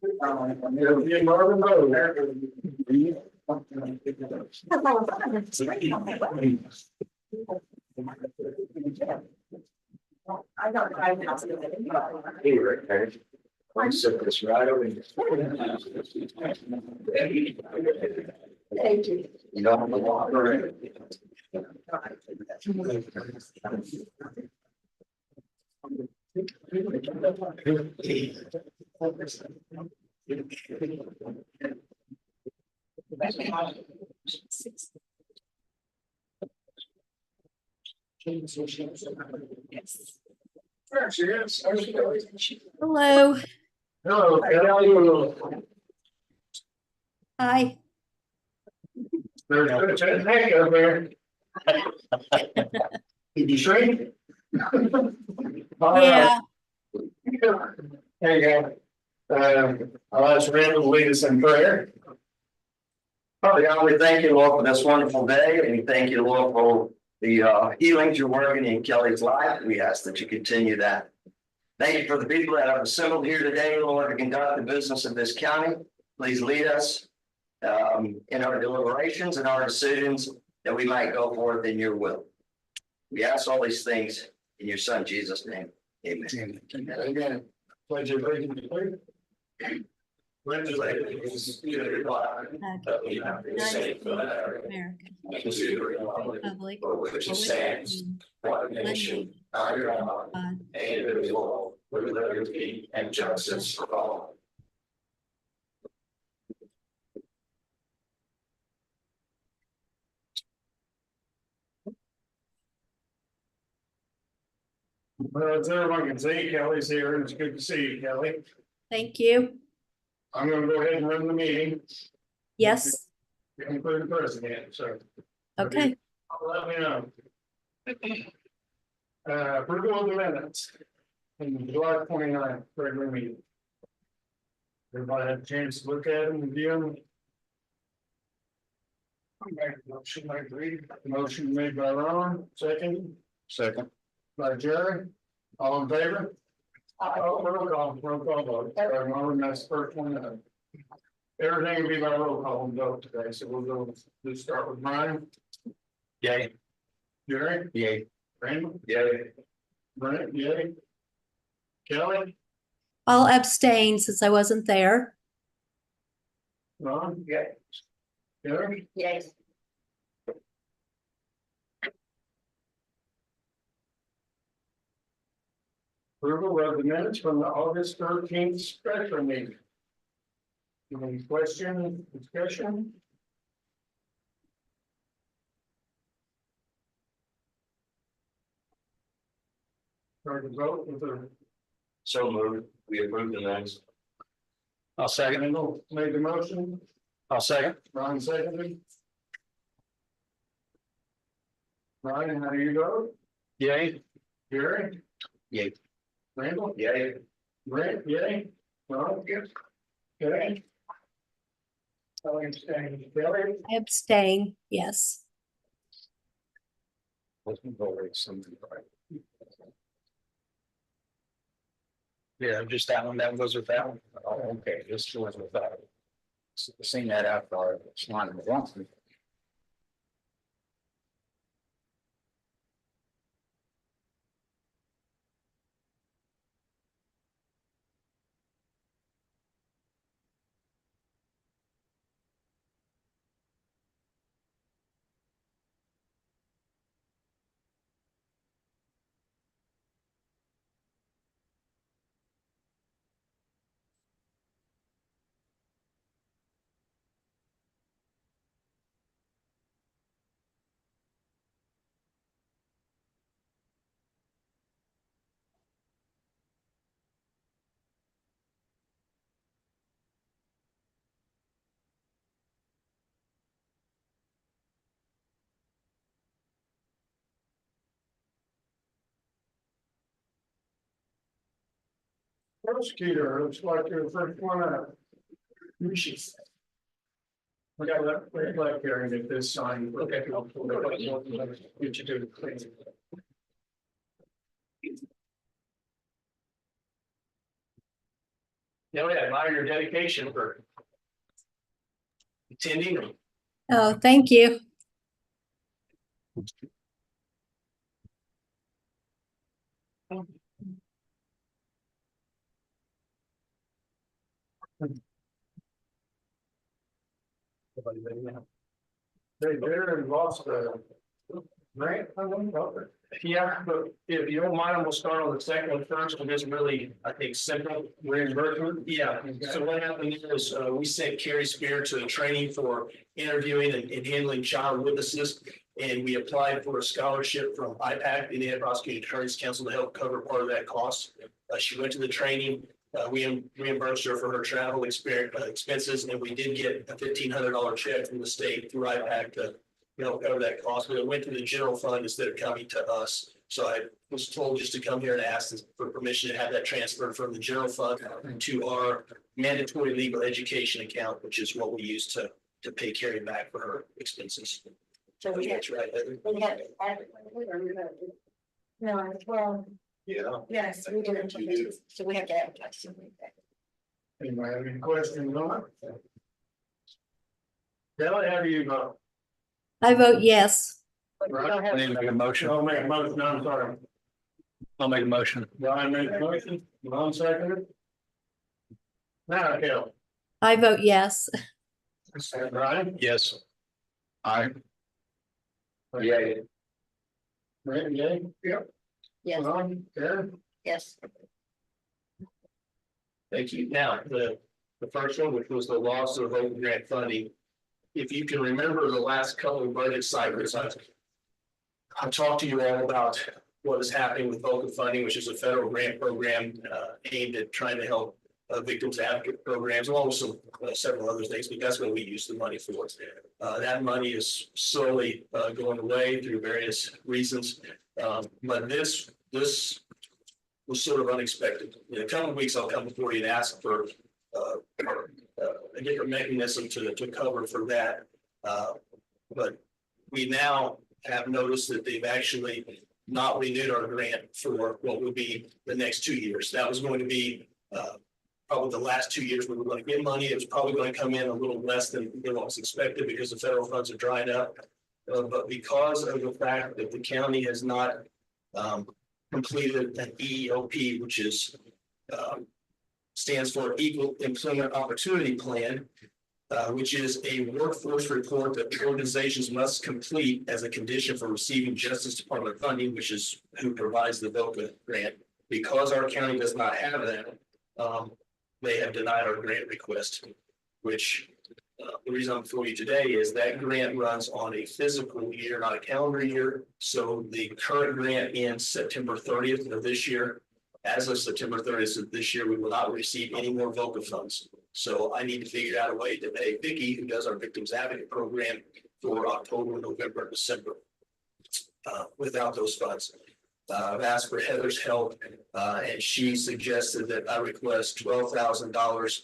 I don't. I'm sitting this right over here. Thank you. You don't have to walk around. Hello. Hello. Hi. There's a neck up there. Did you shrink? Yeah. There you go. I'll ask Randall to lead us in prayer. Father God, we thank you, Lord, for this wonderful day, and we thank you, Lord, for the healings you're working in Kelly's life. We ask that you continue that. Thank you for the people that have assembled here today, Lord, to conduct the business of this county. Please lead us in our deliberations and our decisions, that we might go forth in your will. We ask all these things in your Son Jesus' name. Amen. Amen. Pledge of allegiance, please. Pledge of allegiance to the flag of the United States of America, and to the republic for which it stands, one nation, under God, indivisible, with liberty and justice for all. Well, as everyone can see, Kelly's here, and it's good to see you, Kelly. Thank you. I'm gonna go ahead and run the meeting, Yes. include the president, so. Okay. Let me know. Approval of the minutes in July 29th regular meeting. Everybody had a chance to look at them, review them. Motion made by Ron, second. Second. By Jerry, all in favor? Roll call vote. Ron, that's the first one. Everything will be by roll call vote today, so we'll start with Brian. Yay. Jerry? Yay. Randall? Yay. Brent? Yay. Kelly? I'll abstain since I wasn't there. Ron? Yay. Jerry? Yes. Approval of the minutes from the August 13th special meeting. Any question, discussion? Start the vote with the. So moved. We approve the minutes. I'll second. Randall made the motion. I'll second. Ron seconded. Ryan, how do you vote? Yay. Gary? Yay. Randall? Yay. Brent, yay. Ron? Yes. Okay. Kelly abstaining. Kelly? I abstain. Yes. Yeah, just that one. That goes with that one. Oh, okay. This goes with that. Seen that after it's not in the wrong. Prosecutor, looks like you're the first one up. We got that red flag here and get this signed. Okay. Get you to the clean. Yeah, I admire your dedication for attending. Oh, thank you. They're lost, grant, I don't know. Yeah, but if you don't mind, we'll start on the second one first, but it's really, I think, simple. Reimbursement? Yeah, so what happened is, we sent Carrie Spear to training for interviewing and handling child witnesses. And we applied for a scholarship from IPAC, the Indiana Prosecuting Attorneys Council, to help cover part of that cost. She went to the training, we reimbursed her for her travel expenses, and we did get a $1,500 check from the state through IPAC to help cover that cost, but it went to the general fund instead of coming to us. So I was told just to come here and ask for permission to have that transferred from the general fund to our mandatory legal education account, which is what we use to pay Carrie back for her expenses. So we have, That's right, Heather. we have to add it when we are. No, well, Yeah. yes, we do. So we have to advertise. Anybody have any questions on it? Kelly, how do you vote? I vote yes. But we don't have. I need to make a motion. I'll make a motion, I'm sorry. I'll make a motion. Brian made a motion, Ron seconded. Now, Kelly. I vote yes. Brian? Yes. Aye. Yeah. Randy, yay? Yep. Yes, Ron, Karen? yes. Thank you. Now, the first one, which was the loss of open grant funding. If you can remember the last couple of budget cycles, I've talked to you all about what is happening with VOCA funding, which is a federal grant program aimed at trying to help victims advocate programs, along with some several other things, but that's what we use the money for. That money is slowly going away through various reasons. But this was sort of unexpected. In a couple of weeks, I'll come before you and ask for a different mechanism to cover for that. But we now have noticed that they've actually not renewed our grant for what would be the next 2 years. That was going to be probably the last 2 years we were going to get money. It was probably going to come in a little less than what was expected because the federal funds are drying up. But because of the fact that the county has not completed an EEOP, which is stands for Equal Employment Opportunity Plan, which is a workforce report that organizations must complete as a condition for receiving Justice Department funding, which is who provides the VOCA grant. Because our county does not have that, they have denied our grant request, which the reason I'm before you today is that grant runs on a physical year, not a calendar year. So the current grant ends September 30th of this year. As of September 30th of this year, we will not receive any more VOCA funds. So I need to figure out a way to pay Vicki, who does our Victims Advocate program, for October, November, and December without those funds. I've asked for Heather's help, and she suggested that I request $12,000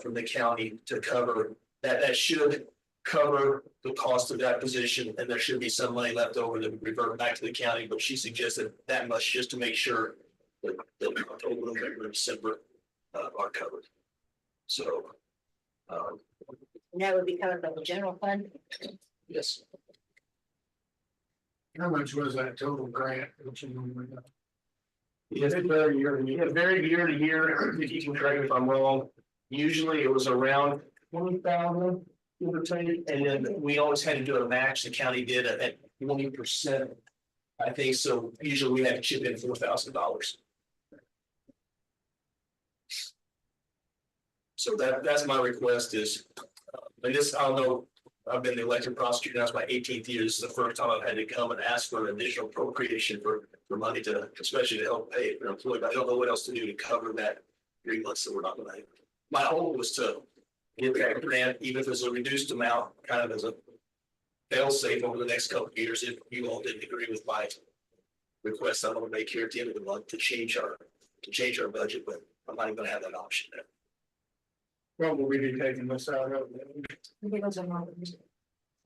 from the county to cover that. That should cover the cost of that position, and there should be some money left over that would revert back to the county. But she suggested that much just to make sure that October, November, and December are covered. So, And that would be covered by the general fund. yes. How much was that total grant? Which you know, Yes, it varied year to year. It varied year to year. If you can correct me if I'm wrong. Usually it was around 20,000, give or take, and then we always had to do a match. The county did it at 20%. I think so. Usually we had to chip in $4,000. So that's my request is, and this, I don't know, I've been the elected prosecutor, that's my 18th year. This is the first time I've had to come and ask for an additional appropriation for money to, especially to help pay an employee. But I don't know what else to do to cover that 3 months that we're not gonna have. My hope was to get that grant, even if it's a reduced amount, kind of as a fail safe over the next couple of years, if you all didn't agree with my request I'm gonna make here at the end of the month to change our budget, but I'm not even gonna have that option there. what will we be taking this out of?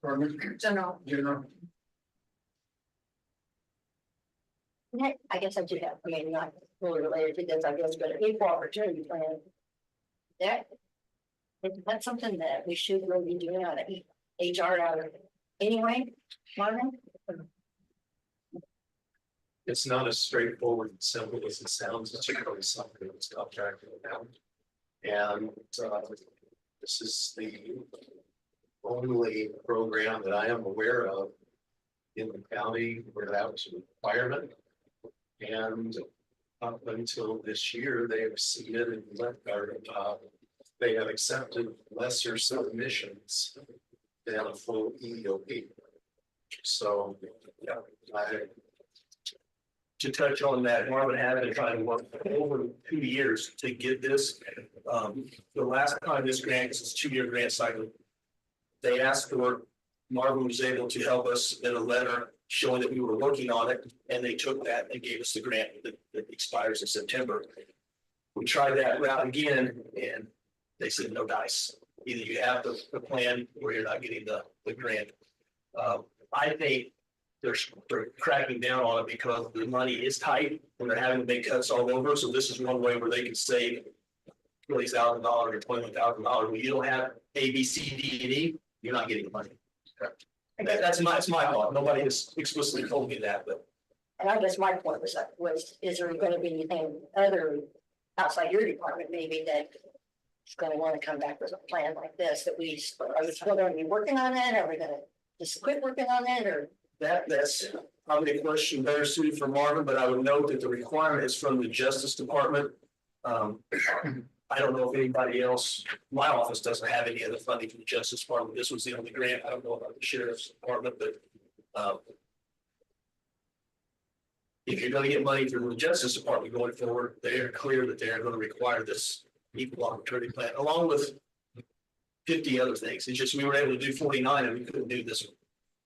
Pardon me? General. General. I guess I do have, I mean, not really related to this, I guess, but an equal opportunity plan. that. That's something that we should really be doing out of HR out of anyway, Marvin. It's not as straightforward and simple as it sounds. It's really something that's contracted out. And this is the only program that I am aware of in the county where that was a requirement. And up until this year, they have submitted, they have accepted lesser submissions than a full EOP. So, yeah, to touch on that, Marvin had been trying to work for over 2 years to get this. The last time this grant, it's a 2-year grant cycle. They asked for, Marvin was able to help us in a letter showing that we were working on it, and they took that and gave us the grant that expires in September. We tried that route again, and they said no dice. Either you have the plan or you're not getting the grant. I think they're cracking down on it because the money is tight and they're having to make cuts all over. So this is one way where they can save $20,000 or $21,000. Well, you don't have A, B, C, D, and E, you're not getting the money. That's my thought. Nobody has explicitly told me that, but. And I guess my point was, is there going to be anything other outside your department maybe that is going to want to come back with a plan like this that are we still going to be working on it? Are we going to just quit working on it or? That's probably a question better suited for Marvin, but I would note that the requirement is from the Justice Department. I don't know if anybody else, my office doesn't have any other funding from the Justice Department. This was the only grant. I don't know about the Sheriff's Department, but if you're going to get money through the Justice Department going forward, they're clear that they're going to require this equal opportunity plan along with 50 other things. It's just we were able to do 49 and we couldn't do this one.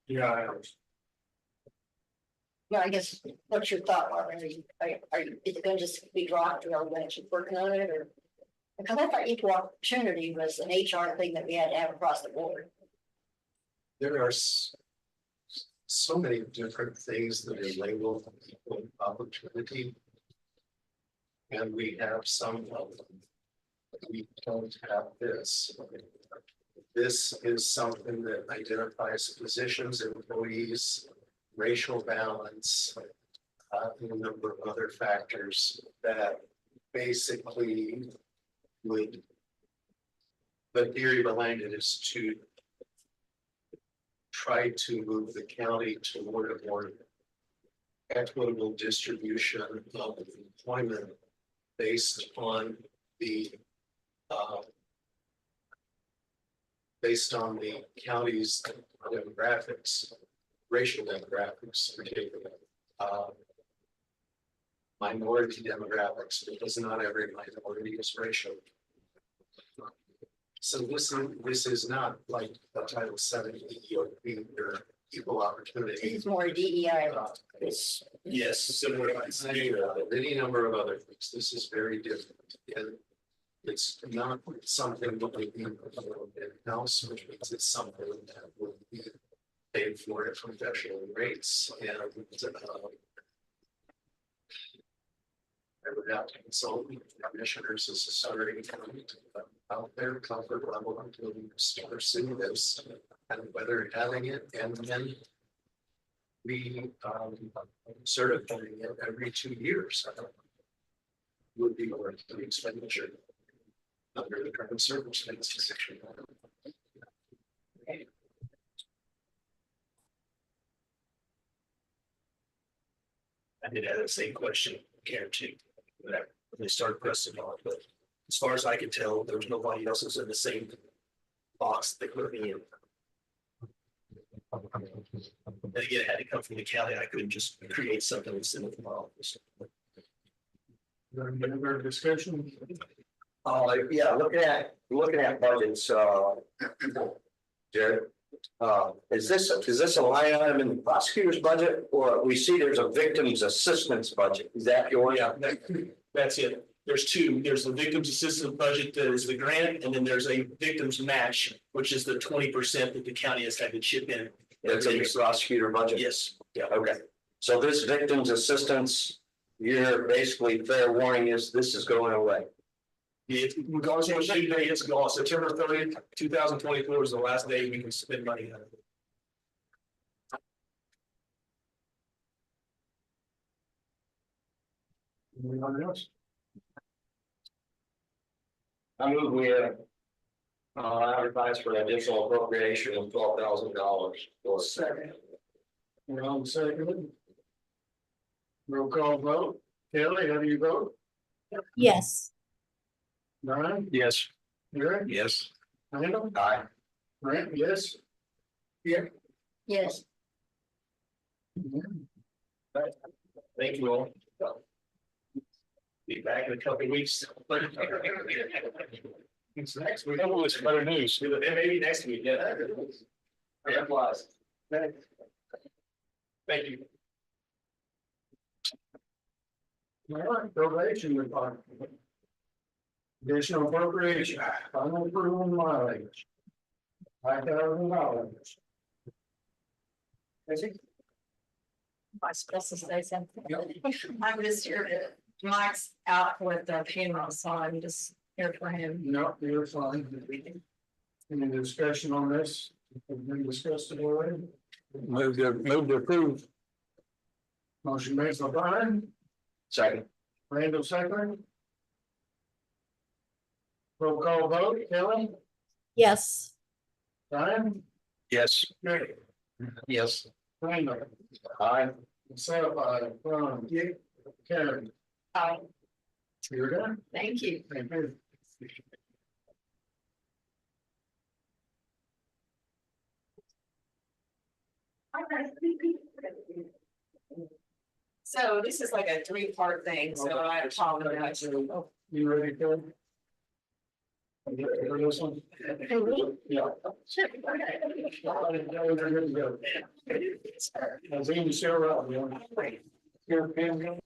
Yeah. No, I guess, what's your thought, Marvin? Is it going to just be dropped or are we going to keep working on it or? Because I thought equal opportunity was an HR thing that we had to have across the board. There are so many different things that are labeled equal opportunity. And we have some of them. We don't have this. This is something that identifies positions, employees, racial balance, and a number of other factors that basically would, the theory behind it is to try to move the county toward a more equitable distribution of employment based on the county's demographics, racial demographics, particularly minority demographics, because not every minority is racial. So this is not like the Title VII EOP or equal opportunity. It's more DEI. It's yes, similar any number of other things. This is very different, and it's not something that we need in-house, which means it's something that will be paid for at professional rates. And I would have to consult with commissioners as a starting point about their comfort level until we start seeing this and whether having it and then certifying it every 2 years would be worth the expenditure under the current circumstances. I did have the same question, guaranteed, when they started pressing on, but as far as I can tell, there's nobody else that's in the same box that put me in. And again, it had to come from the county. I couldn't just create something and send it from my office. Any other discussion? Yeah, looking at budgets, Jared. Is this a line item in the prosecutor's budget, or we see there's a victim's assistance budget? Is that yours? Yeah, that's it. There's two. There's the victim's assistance budget that is the grant, and then there's a victim's match, which is the 20% that the county has had to chip in. That's in the prosecutor budget? Yes. Yeah, okay. So this victim's assistance, you're basically fair warning is this is going away. Regardless of what due date it's gone, September 30th, 2024 is the last day we can spend money on it. Anyone else? I move we have. Advertise for an additional appropriation of $12,000 for second. Ron seconded. Roll call vote. Kelly, how do you vote? yes, Brian? Yes. Eric? Yes. Randall? Aye. Brent, yes? Yes, Thank you all. Be back in a couple of weeks. It's next week. Oh, it's better news. Maybe next week, yeah. Yeah, plus. Thank you. All right, probation department. Additional appropriation, final approval mileage. $5,000. Is it? am I supposed to say something? I'm just here to, Mike's out with the funeral, so I'm just here for him. No, you're fine. Any discussion on this? We've been discussed it already. Move to approve. Motion made by Brian, Second. Randall second. Roll call vote, Kelly, yes, Brian, Yes. Gary, Yes. Randall, Aye. myself, Ron, Karen, Oh, you're done. thank you. Thank you. So this is like a three-part thing, so I apologize. You ready, Kelly? You ready for this one? Yeah. Nazim, still up, Your pen.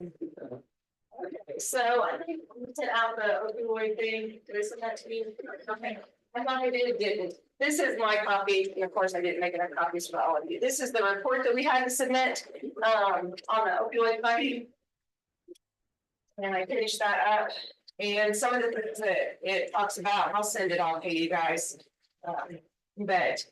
So I think we sent out the opioid thing, did I send that to you? Okay, I thought I didn't. This is my copy, and of course I didn't make enough copies for all of you. This is the report that we had to submit, on the opioid funding. And I finished that up, and some of the things that it talks about, I'll send it all to you guys. But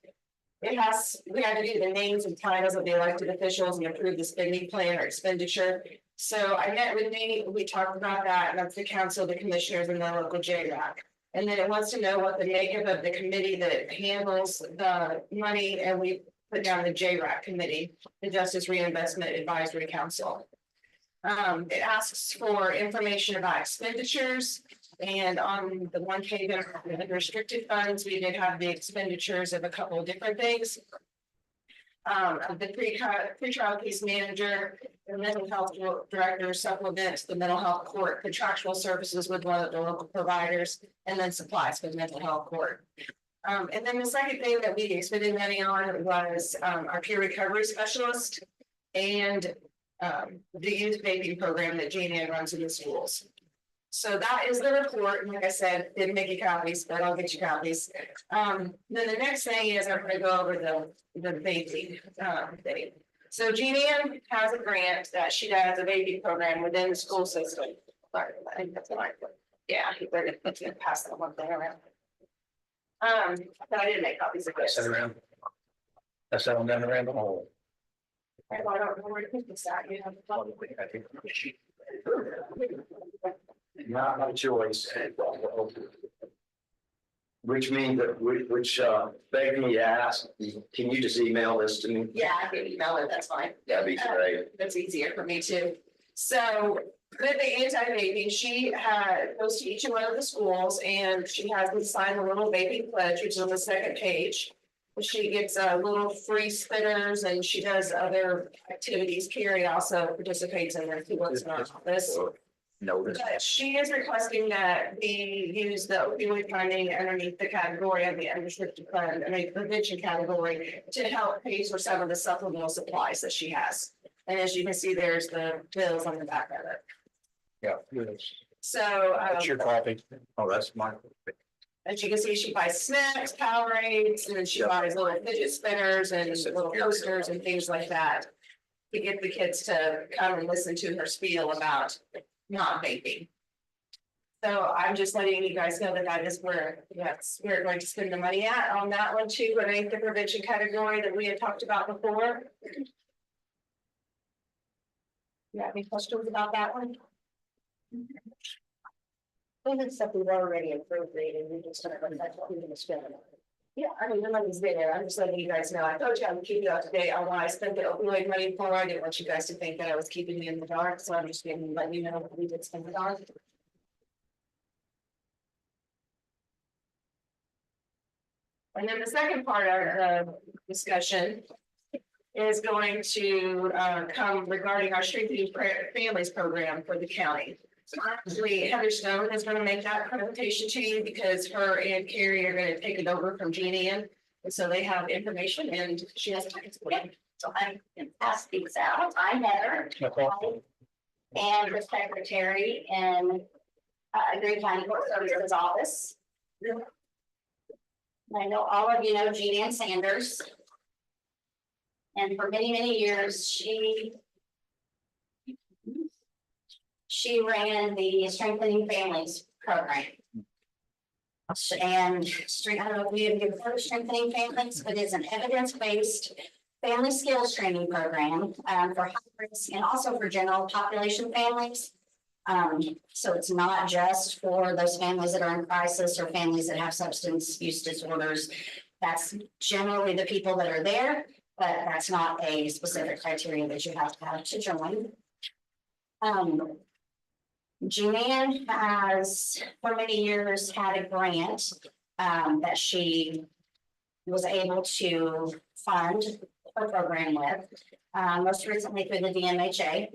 it has, we had to do the names and titles of the elected officials and approve the spending plan or expenditure. So I met with Nate, we talked about that, and that's the council, the commissioners, and the local JRAC. And then it wants to know what the makeup of the committee that handles the money, and we put down the JRAC committee, the Justice Reinvestment Advisory Council. It asks for information about expenditures, and on the 1 page of restricted funds, we did have the expenditures of a couple of different things. The pre-trial case manager, the mental health director supplements the mental health court contractual services with one of the local providers, and then supplies for the mental health court. And then the second thing that we expended money on was our peer recovery specialist and the youth vaping program that Jane Ann runs in the schools. So that is the report, and like I said, didn't make you copies, but I'll get you copies. Then the next thing is I'm gonna go over the vaping thing. So Jean Ann has a grant that she does a vaping program within the school system. Sorry, I think that's right. Yeah, we're gonna pass that one thing around. But I didn't make copies of this. Pass that around. Pass that one down around the hall. I don't know where to put this at, you have. Not a choice. Which means that, begging me to ask, can you just email this to me? Yeah, I can email it, that's fine. That'd be great. That's easier for me too. So with the anti-vaping, she goes to each one of the schools and she has them sign a little vaping pledge, which is on the second page. She gets little free spinners and she does other activities. Carrie also participates in their works in our office. Notice. But she is requesting that we use the opioid funding underneath the category of the unrestricted fund, I mean, prevention category, to help pay for some of the supplemental supplies that she has. And as you can see, there's the bills on the back of it. Yeah. So, That's your copy. Oh, that's mine. as you can see, she buys snacks, Powerades, and then she buys little fidget spinners and little coasters and things like that. To get the kids to come and listen to her spiel about not vaping. So I'm just letting you guys know that that is where, yes, we're going to spend the money at on that one too, underneath the prevention category that we had talked about before. You have any questions about that one? Well, it's stuff we've already appropriated, we just don't, that's what we're gonna spend it on. Yeah, I mean, the money's there. I'm just letting you guys know. I told you I would keep you up to date on when I spent the opioid money for. I didn't want you guys to think that I was keeping you in the dark, so I'm just going to let you know what we did spend it on. And then the second part of the discussion is going to come regarding our Strengthening Families program for the county. So actually, Heather Stone is going to make that presentation change because her and Carrie are going to take it over from Jean Ann. And so they have information and she has to explain. So I'm gonna pass these out. I'm Heather. And the secretary in Green County Court Services Office. I know all of you know Jean Ann Sanders. And for many, many years, she ran the Strengthening Families program. And I don't know if you have heard of Strengthening Families, but it's an evidence-based family skills training program for high risk and also for general population families. So it's not just for those families that are in crisis or families that have substance use disorders. That's generally the people that are there, but that's not a specific criteria that you have to join. Jean Ann has for many years had a grant that she was able to fund her program with, most recently through the DMHA.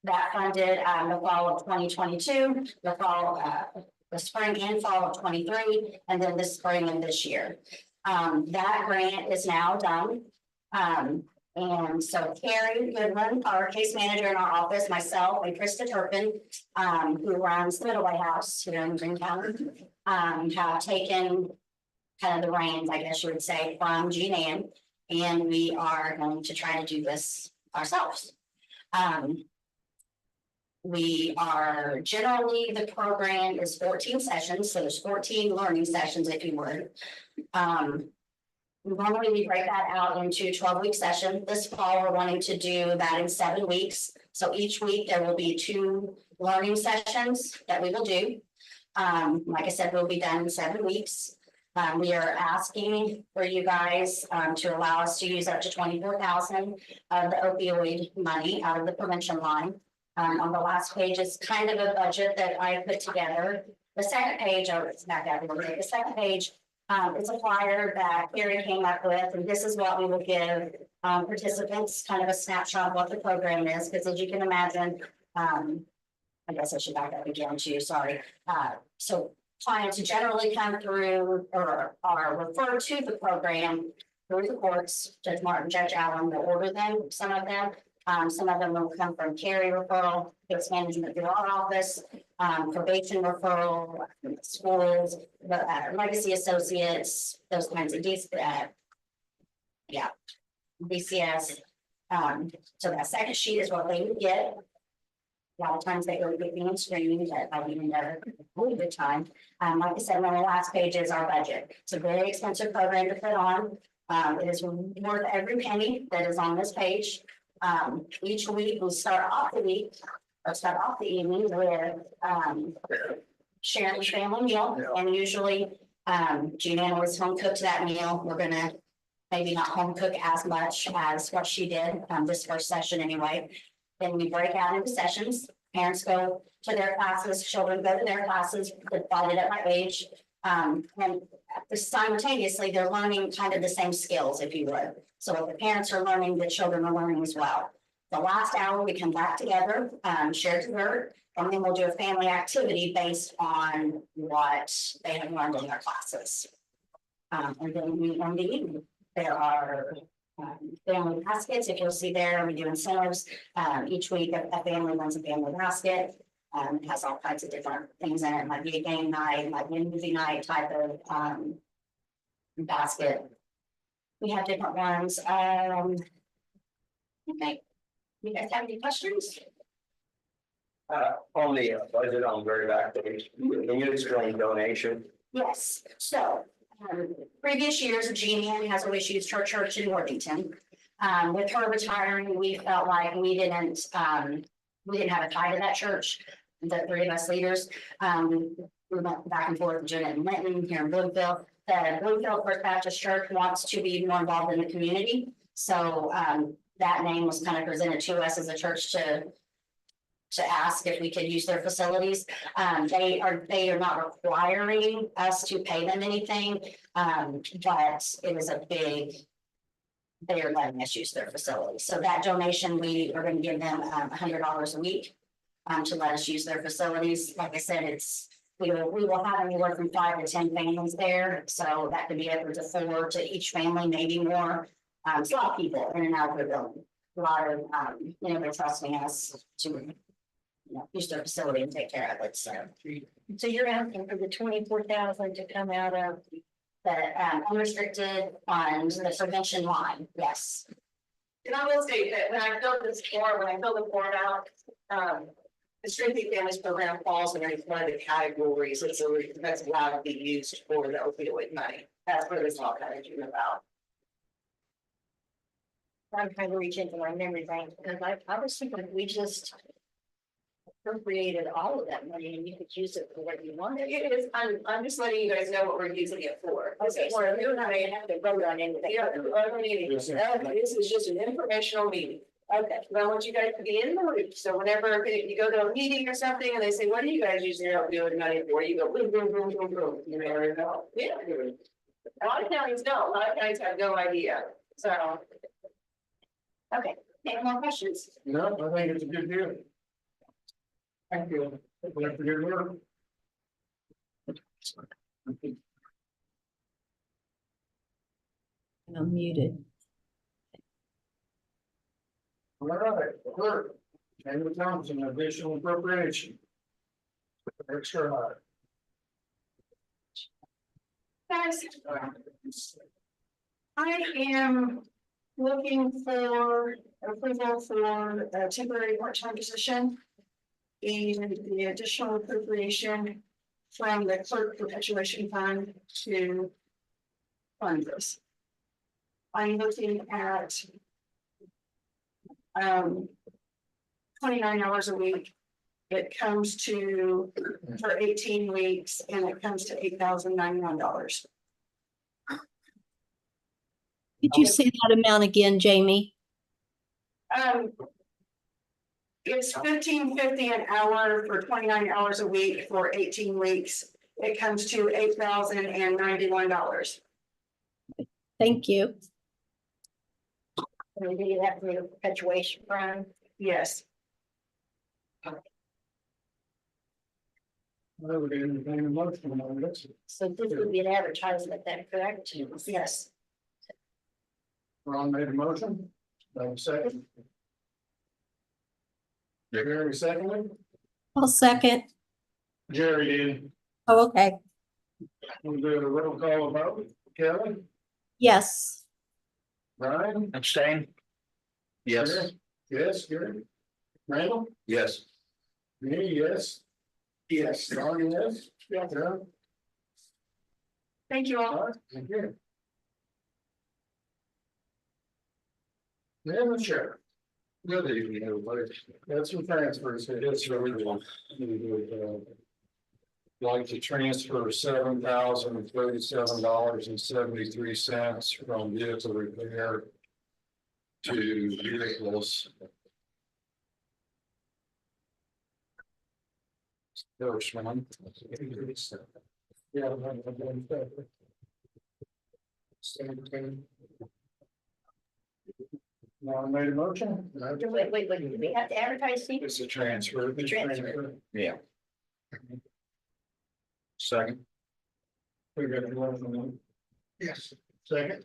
That funded the fall of 2022, the spring and fall of 23, and then the spring of this year. That grant is now done. And so Carrie Goodwin, our case manager in our office, myself, and Krista Turpin, who runs the Middle White House here in Green County, have taken kind of the reins, I guess you would say, from Jean Ann, and we are going to try to do this ourselves. We are generally, the program is 14 sessions, so there's 14 learning sessions, if you would. Normally we break that out into 12-week sessions. This fall, we're wanting to do that in 7 weeks. So each week there will be 2 learning sessions that we will do. Like I said, we'll be done in 7 weeks. We are asking for you guys to allow us to use up to $24,000 of the opioid money out of the prevention line. On the last page is kind of a budget that I put together. The second page, it's not that really. The second page is a flyer that Carrie came up with, and this is what we will give participants, kind of a snapshot of what the program is, because as you can imagine, I guess I should back up again too, sorry. So clients generally come through or are referred to the program through the courts. Judge Martin, Judge Allen will order them, some of them. Some of them will come from Carrie referral, case management through our office, probation referral, schools, legacy associates, those kinds of BCS. So that second sheet is what they would get. A lot of times they go get being screened, but I even never really good time. Like I said, on the last page is our budget. It's a very expensive program to put on. It is worth every penny that is on this page. Each week we start off the evening with sharing the family meal, and usually Jean Ann always home cooks that meal. We're gonna maybe not home cook as much as what she did this first session anyway. Then we break out into sessions. Parents go to their classes, children go to their classes, divided up by age. And simultaneously, they're learning kind of the same skills, if you would. So if the parents are learning, the children are learning as well. The last hour, we come back together, share dessert, and then we'll do a family activity based on what they have learned in their classes. And then we end the evening. There are family baskets. If you'll see there, we do incentives. Each week, a family runs a family basket. It has all kinds of different things in it. It might be a game night, it might be a movie night type of basket. We have different ones. Okay. You guys have any questions? On the budget on the very back page, can you explain donation? Yes, so, previous years, Jeannie has always used her church in Worthington. With her retiring, we felt like we didn't have a tie to that church. The three of us leaders, we went back and forth, Janet and Linton here in Bloomfield. The Bloomfield First Baptist Church wants to be more involved in the community. So, that name was kind of presented to us as a church to ask if we could use their facilities. They are not requiring us to pay them anything, but it is a big. They are letting us use their facilities. So that donation, we are going to give them $100 a week to let us use their facilities. Like I said, we will have anywhere from 5 to 10 families there. So that could be upwards of 4 to each family, maybe more. It's a lot of people in and out of the building. A lot of, they're trusting us to use their facility and take care of it, so you're asking for the 24,000 to come out of the unrestricted fund, the prevention line, yes. And I will state that when I filled the form out, the Strengthening Families Program falls under one of the categories, that's allowed to be used for the opioid money. That's what it's all kind of about. I'm trying to reach into my memory bank, because I was thinking we just appropriated all of that money and you could use it for what you wanted. It is, I'm just letting you guys know what we're using it for. Okay, so you're not gonna have to vote on anything. Yeah, I don't need it. This is just an informational meeting. Okay, but I want you guys to be in the loop, so whenever you go to a meeting or something and they say, what do you guys using your opioid money for? You go boom, boom, boom, boom, boom, you know, yeah. A lot of counties don't, a lot of counties have no idea, so. Okay, any more questions? No, I think it's a good deal. Thank you. Thank you for your work. I'm muted. All right, clerk. Andrew Thompson, additional appropriation. Extra high. Guys, I am looking for approval for a temporary part-time position. And the additional appropriation from the clerk perpetuation fund to fund this. I'm looking at 29 hours a week. It comes to for 18 weeks and it comes to $8,091. Could you say that amount again, Jamie? It's $15.50 an hour for 29 hours a week for 18 weeks. It comes to $8,091. Thank you. Can we do that for the perpetuation fund? Yes. I would entertain a motion on this. So this would be an advertisement then, correct? Yes. Ron made a motion. Second. Jerry seconded. I'll second. Jerry did. Oh, okay. We'll do a roll call vote. Kelly, Yes. Brian. Abstain? Yes. Jerry? Yes, Gary. Randall? Yes. Me, yes. Yes. Don, yes. Yeah. Thank you all. All right, thank you. Then the sheriff. Good evening, everybody. Got some transfers here. Yes, everyone. Like to transfer $7,037.73 from vehicle repair to vehicles. First one. Yeah. Ron made a motion. Wait, do we have to advertise these? It's a transfer. Transfer. Yeah. Second? We got a motion from them. Yes. Second,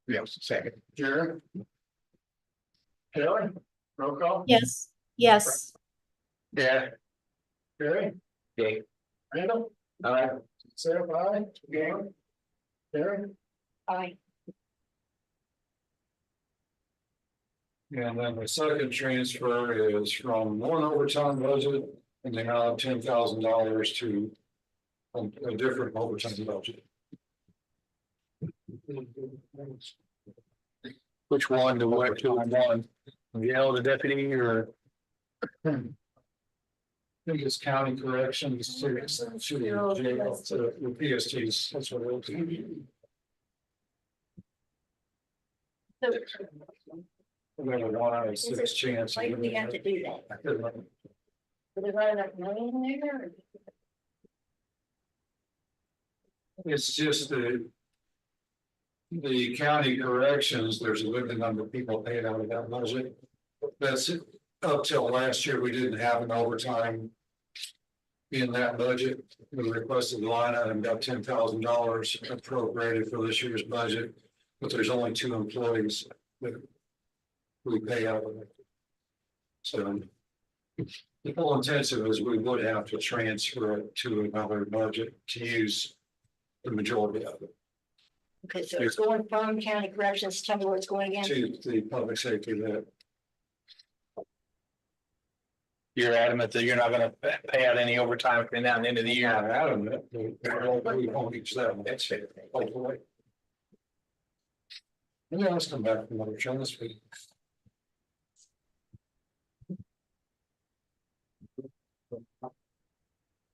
Yes, second. Jerry. Kelly, roll call. Yes. Yes. Yeah. Jerry, Okay. Randall, Sarah, aye. Gary. Jerry, Aye. And then the second transfer is from one overtime budget in the amount of $10,000 to a different overtime budget. Which one to what to one? Yell the deputy or? I think it's county corrections, city, jail, the PSTs, that's what it is. We have a 1 out of 6 chance. Why do we have to do that? Do they run enough money in there? Or- It's just the county corrections, there's a limited number of people paid out of that budget. That's it. Up till last year, we didn't have an overtime in that budget. We requested the line item, got $10,000 appropriated for this year's budget, but there's only 2 employees that we pay out of it. So the full intensive is we would have to transfer it to another budget to use the majority of it Okay, so it's going from county corrections, tell me where it's going again? to the public safety that. You're adamant that you're not gonna pay out any overtime between now and the end of the year. Adamant, we won't reach that. That's fair. Hopefully. Yeah, let's come back from another show this week.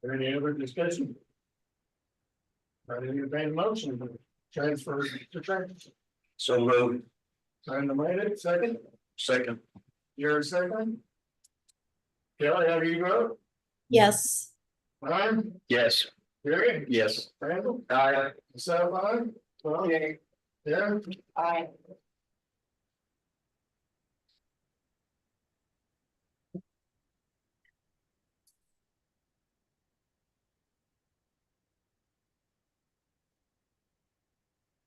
Any other discussion? Ready to entertain a motion to transfer to transfer. So moved. Brenda made it, second, Second. you're second. Kelly, how do you vote? Yes. Ryan, Yes. Gary, Yes. Randall, Aye. myself, aye. Well, yeah, I,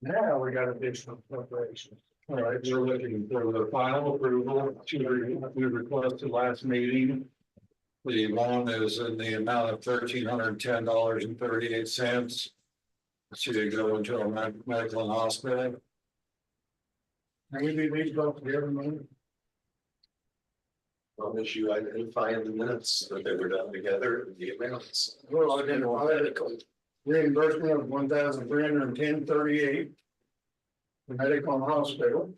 now we got additional appropriations. All right, we're looking for the final approval we requested last meeting. The loan is in the amount of $1,310.38. To go into a medical and hospital. And we do these both together, man. Long as you identify in the minutes that they were done together, the amounts. Well, I didn't know that. Reimbursement of 1,310.38. The medical and hospital.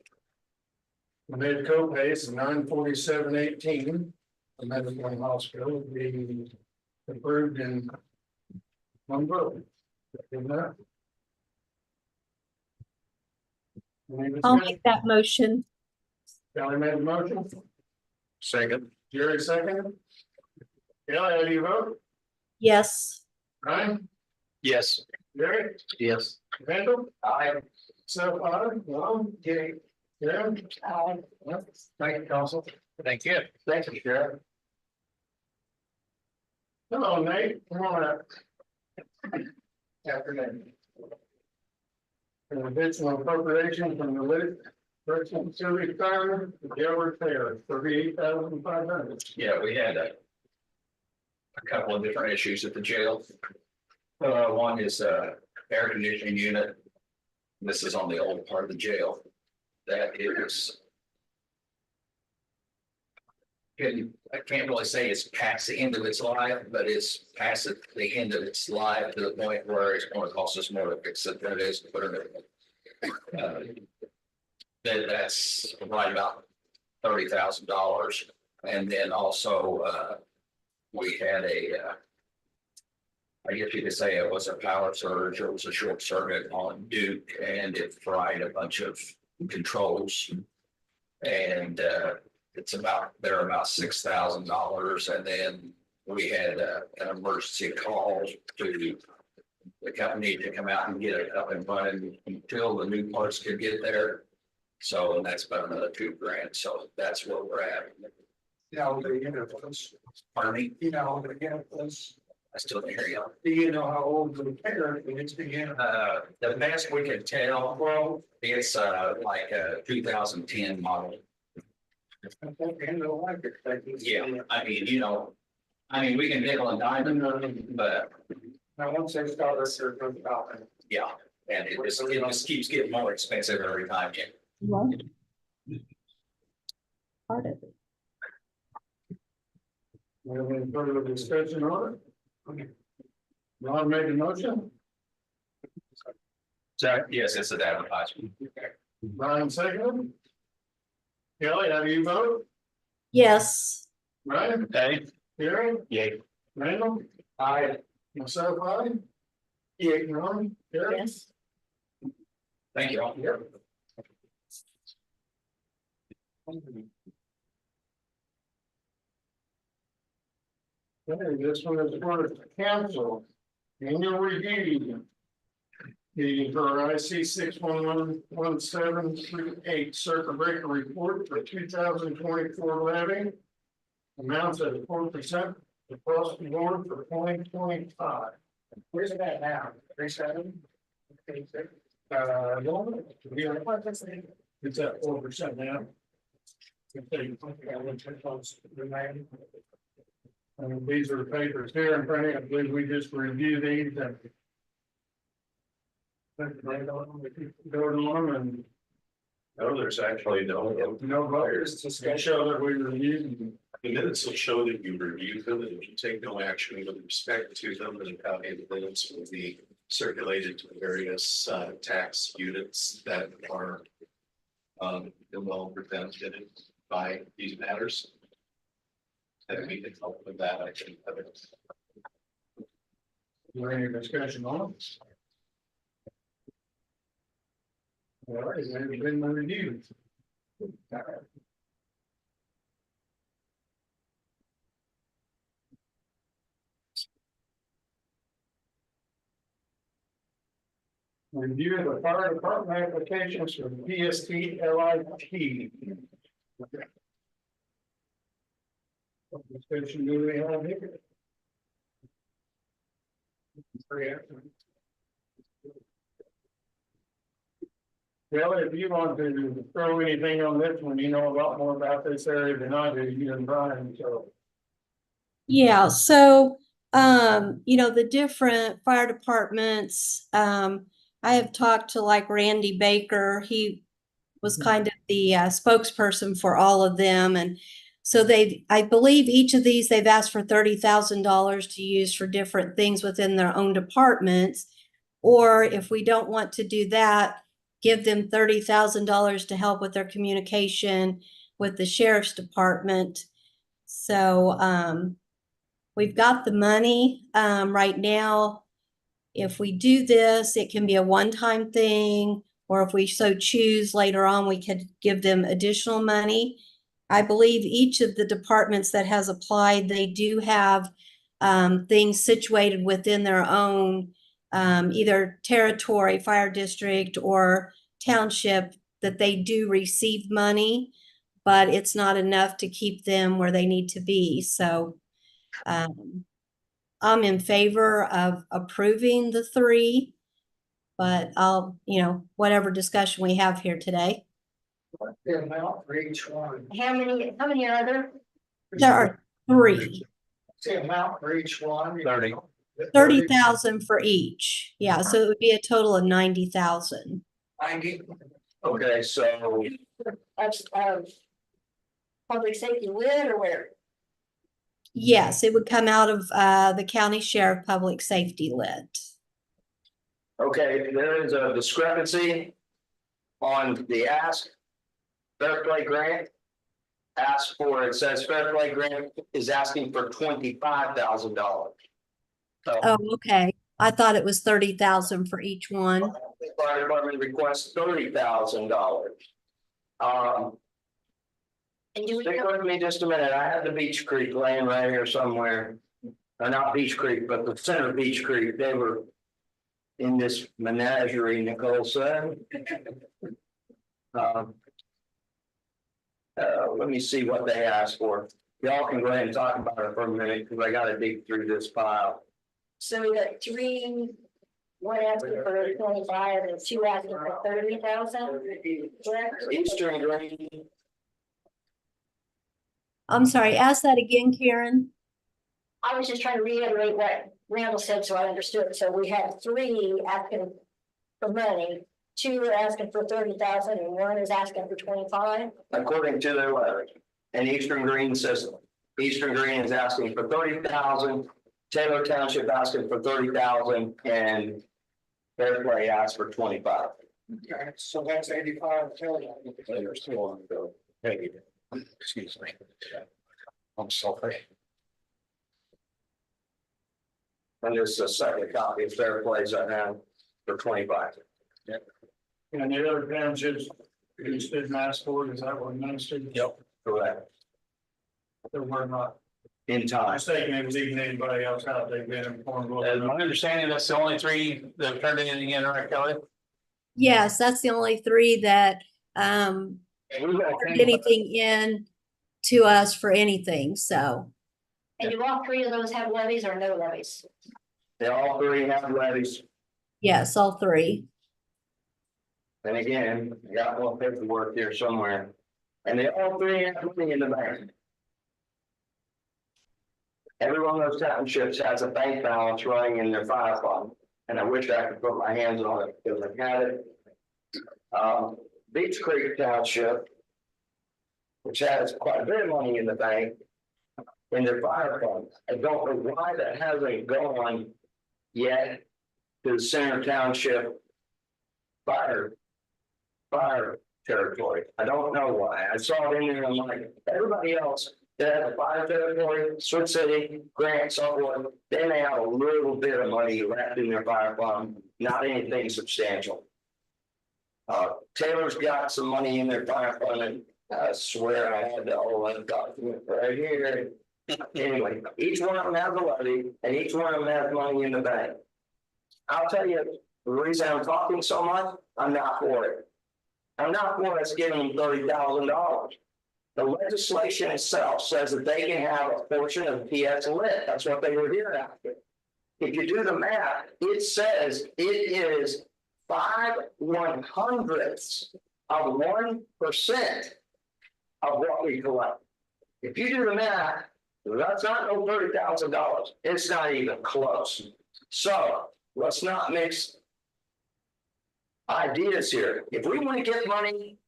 The med copay is 947.18. The medical and hospital being approved in one vote. Isn't that? Any I'll discussion? make that motion. Kelly made a motion, Second. Jerry seconded. Kelly, how do you vote? Yes. Ryan, Yes. Jerry, Yes. Randall, Aye. so, Ron, Jerry, Karen. Thank you, council. Thank you. Thank you, Sheriff. Hello, Nate, come on up. Afternoon. An additional appropriation from the lit, personal facility fire, jail repair, $38,500. Yeah, we had a couple of different issues at the jail. One is air conditioning unit. This is on the old part of the jail. That is. I can't really say it's past the end of its life, but it's past the end of its life to the point where it's going to cost us more to fix it than it is to put it in. That's right about $30,000. And then also, we had I guess you could say it was a power surge, or it was a short circuit on Duke, and it fried a bunch of controls. And they're about $6,000, and then we had an emergency call to the company to come out and get it up and running until the new parts could get there. So, and that's about another $2,000, so that's where we're at. Now, the unit was, Pardon me, you know, the unit was, I still can't hear you. do you know how old the repair needs to be? The best we can tell, well, it's like a 2010 model. Yeah, I mean, we can nickel and dime it, but Now, once they start, they're going to stop. yeah, and it just keeps getting more expensive every time. part of it. Any further discussion on it? Ron made a motion, So, yes, it's an advertisement. Brian seconded. Kelly, how do you vote? Yes. Ryan, Okay. Gary, Yay. Randall? Aye. Myself, aye. Yeah, Ron, Gary? Yes. Thank you all. Okay, this one is for council, annual review. The for IC 6111738 circuit breaker report for 2024 levy. Amounts at 4% across the board for 2025. Where's it at now? 37? No, it's at 4% now. And these are the papers here in front of you. I believe we just reviewed these and go on them and No, there's actually no voters to show that we reviewed. the minutes will show that you reviewed them, and if you take no action with respect to them, then a copy of the minutes will be circulated to the various tax units that are involved or benefited by these matters. And we can help with that, I think. Is there any discussion on it? All right, they've been reviewed. Review of the fire department applications for PST LIT. What discussion do we have here? Well, if you want to throw anything on this one, you know a lot more about this area than I do, you and Brian, so. Yeah, so, the different fire departments, I have talked to like Randy Baker. He was kind of the spokesperson for all of them. And so I believe each of these, they've asked for $30,000 to use for different things within their own departments. Or if we don't want to do that, give them $30,000 to help with their communication with the sheriff's department. So, we've got the money right now. If we do this, it can be a one-time thing, or if we so choose later on, we could give them additional money. I believe each of the departments that has applied, they do have things situated within their own either territory, fire district, or township that they do receive money, but it's not enough to keep them where they need to be. So I'm in favor of approving the three, but I'll, whatever discussion we have here today. The amount for each one. How many are there? There are three. The amount for each one. 30. 30,000 for each. Yeah, so it would be a total of 90,000. Okay, so That's public safety lid or where? Yes, it would come out of the county sheriff public safety lit. okay, there is a discrepancy on the ask. Fair Play Grant. It says Fair Play Grant is asking for $25,000. Oh, okay. I thought it was 30,000 for each one. The fire department requests $30,000. And do we Stick know, with me just a minute. I have the Beach Creek laying right here somewhere. Not Beach Creek, but the center of Beach Creek. They were in this menagerie, Nicole said. Let me see what they asked for. Y'all can go ahead and talk about it for a minute because I gotta dig through this file. so we got three, one asking for 25 and two asking for 30,000? Correct? Eastern Green, I'm sorry, ask that again, Karen. I was just trying to reiterate what Randall said, so I understood. So we have three asking for money, two are asking for 30,000 and one is asking for 25. according to their letter. and Eastern Green says, Eastern Green is asking for 30,000. Taylor Township asking for 30,000 and Fairplay asked for 25. Okay, so that's 85. They're still on the pay. Excuse me. I'm sorry. And there's a second copy of Fairplays I have for 25. And the other townships, you didn't ask for it, is that what you mentioned? Yep. Correct. There were not, In I time. was thinking it was even anybody else out there been informed. My understanding, that's the only three that have turned anything in, right, Kelly? Yes, that's the only three that turned anything in to us for anything, so. And do all three of those have levies or no levies? They all three have levies. Yes, all three. And again, I got more paperwork here somewhere. And they all three have money in the bank. Every one of those townships has a bank balance running in their fire fund. And I wish I could put my hands on it because I got it. Beach Creek Township, which has quite a bit of money in the bank in their fire fund. I don't know why that hasn't gone yet to the Center Township fire territory. I don't know why. I saw it in there. I'm like, everybody else that has a fire territory, Switch City, Grant, so forth, they may have a little bit of money left in their fire fund, not anything substantial. Taylor's got some money in their fire fund, and I swear I had the whole document right here. Anyway, each one of them has a levy, and each one of them has money in the bank. I'll tell you, the reason I'm talking so much, I'm not for it. I'm not for us giving them $30,000. The legislation itself says that they can have a portion of PS lit. That's what they were here after. If you do the math, it says it is 5/100ths of 1% of what we collect. If you do the math, that's not no $30,000. It's not even close. So let's not mix ideas here. If we want to get money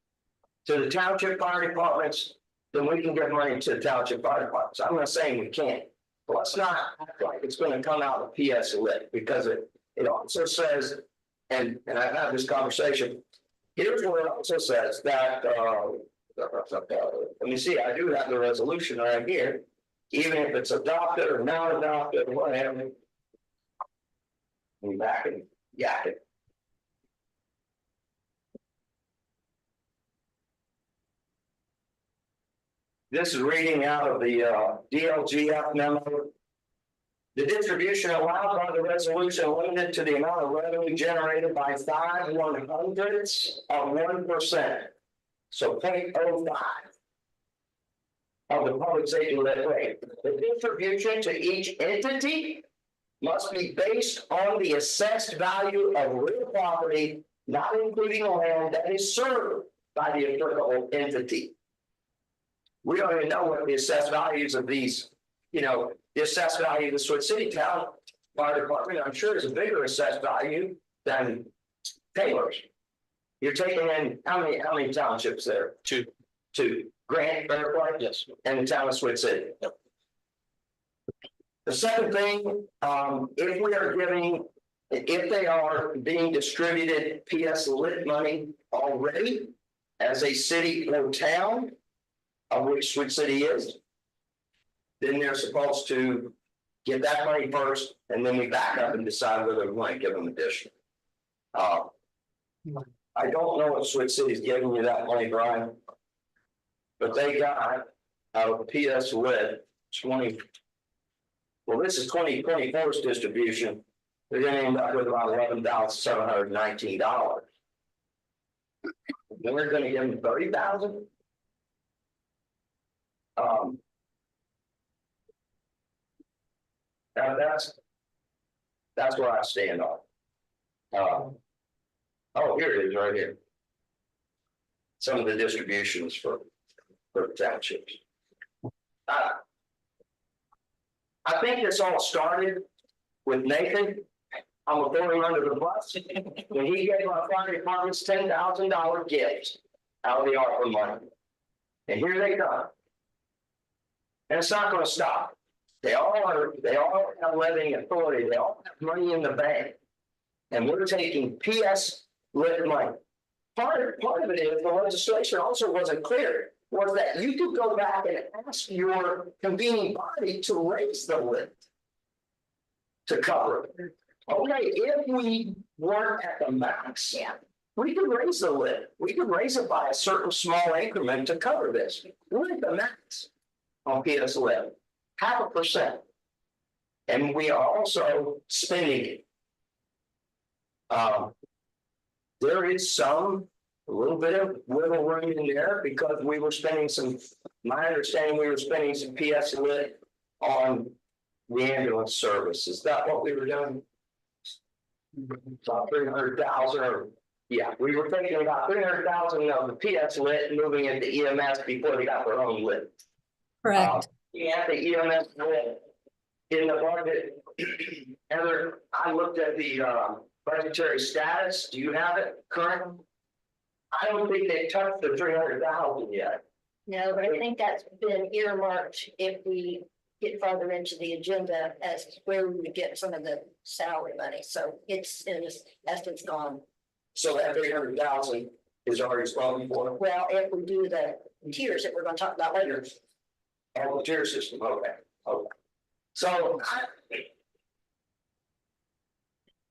to the township fire departments, then we can get money to the township fire departments. I'm not saying we can't. But let's not act like it's going to come out of PS lit, because it also says, and I've had this conversation. Here's what it also says that let me see, I do have the resolution right here. Even if it's adopted or not adopted, whatever. We back and yak it. This is reading out of the DLGF memo. The distribution allowed by the resolution limited to the amount of revenue generated by 5/100ths of 1%. So 0.05 of the public safety lit rate. The distribution to each entity must be based on the assessed value of real property, not including land that is served by the applicable entity. We don't even know what the assessed values of these, the assessed value of the Switch City Town Fire Department, I'm sure is a bigger assessed value than Taylor's. You're taking in, how many townships there? Two. Grant, Fairplay? Yes. And the town of Switch City. Yep. The second thing, if they are being distributed PS lit money already as a city or town, of which Switch City is, then they're supposed to get that money first, and then we back up and decide whether we want to give them additional. I don't know if Switch City's giving you that money, Brian, but they got out of PS lit 20. Well, this is 2024's distribution. They're going to end up with about $11,719. Then they're going to give them $30,000. Now that's where I stand on. Oh, here it is, right here. Some of the distributions for the townships. I think this all started with Nathan. I'm gonna throw him under the bus. When he gave our fire departments $10,000 gifts out of the ARPA money. And here they come. And it's not gonna stop. They all have levying authority, they all have money in the bank. And we're taking PS lit money. Part of it is the legislation also wasn't clear, was that you could go back and ask your convening body to raise the lit. To cover it. Okay, if we weren't at the max. Yeah. We could raise the lit, we could raise it by a certain small increment to cover this. We're at the max on PS lit, 0.5%. And we are also spending it. There is a little bit of wiggle room in there because we were spending my understanding, we were spending some PS lit on the ambulance service. Is that what we were doing? About 300,000 or, yeah, we were thinking about 300,000 of the PS lit moving into EMS before they got their own lit. Correct. Yeah, the EMS lit in the budget. Heather, I looked at the budgetary status. Do you have it current? I don't think they touched the 300,000 yet. No, but I think that's been earmarked if we get farther into the agenda as where we would get some of the salary money. So it's in this essence gone. So that 300,000 is already spoken for. Well, if we do the tiers that we're gonna talk about later. Oh, the tier system, okay, okay. So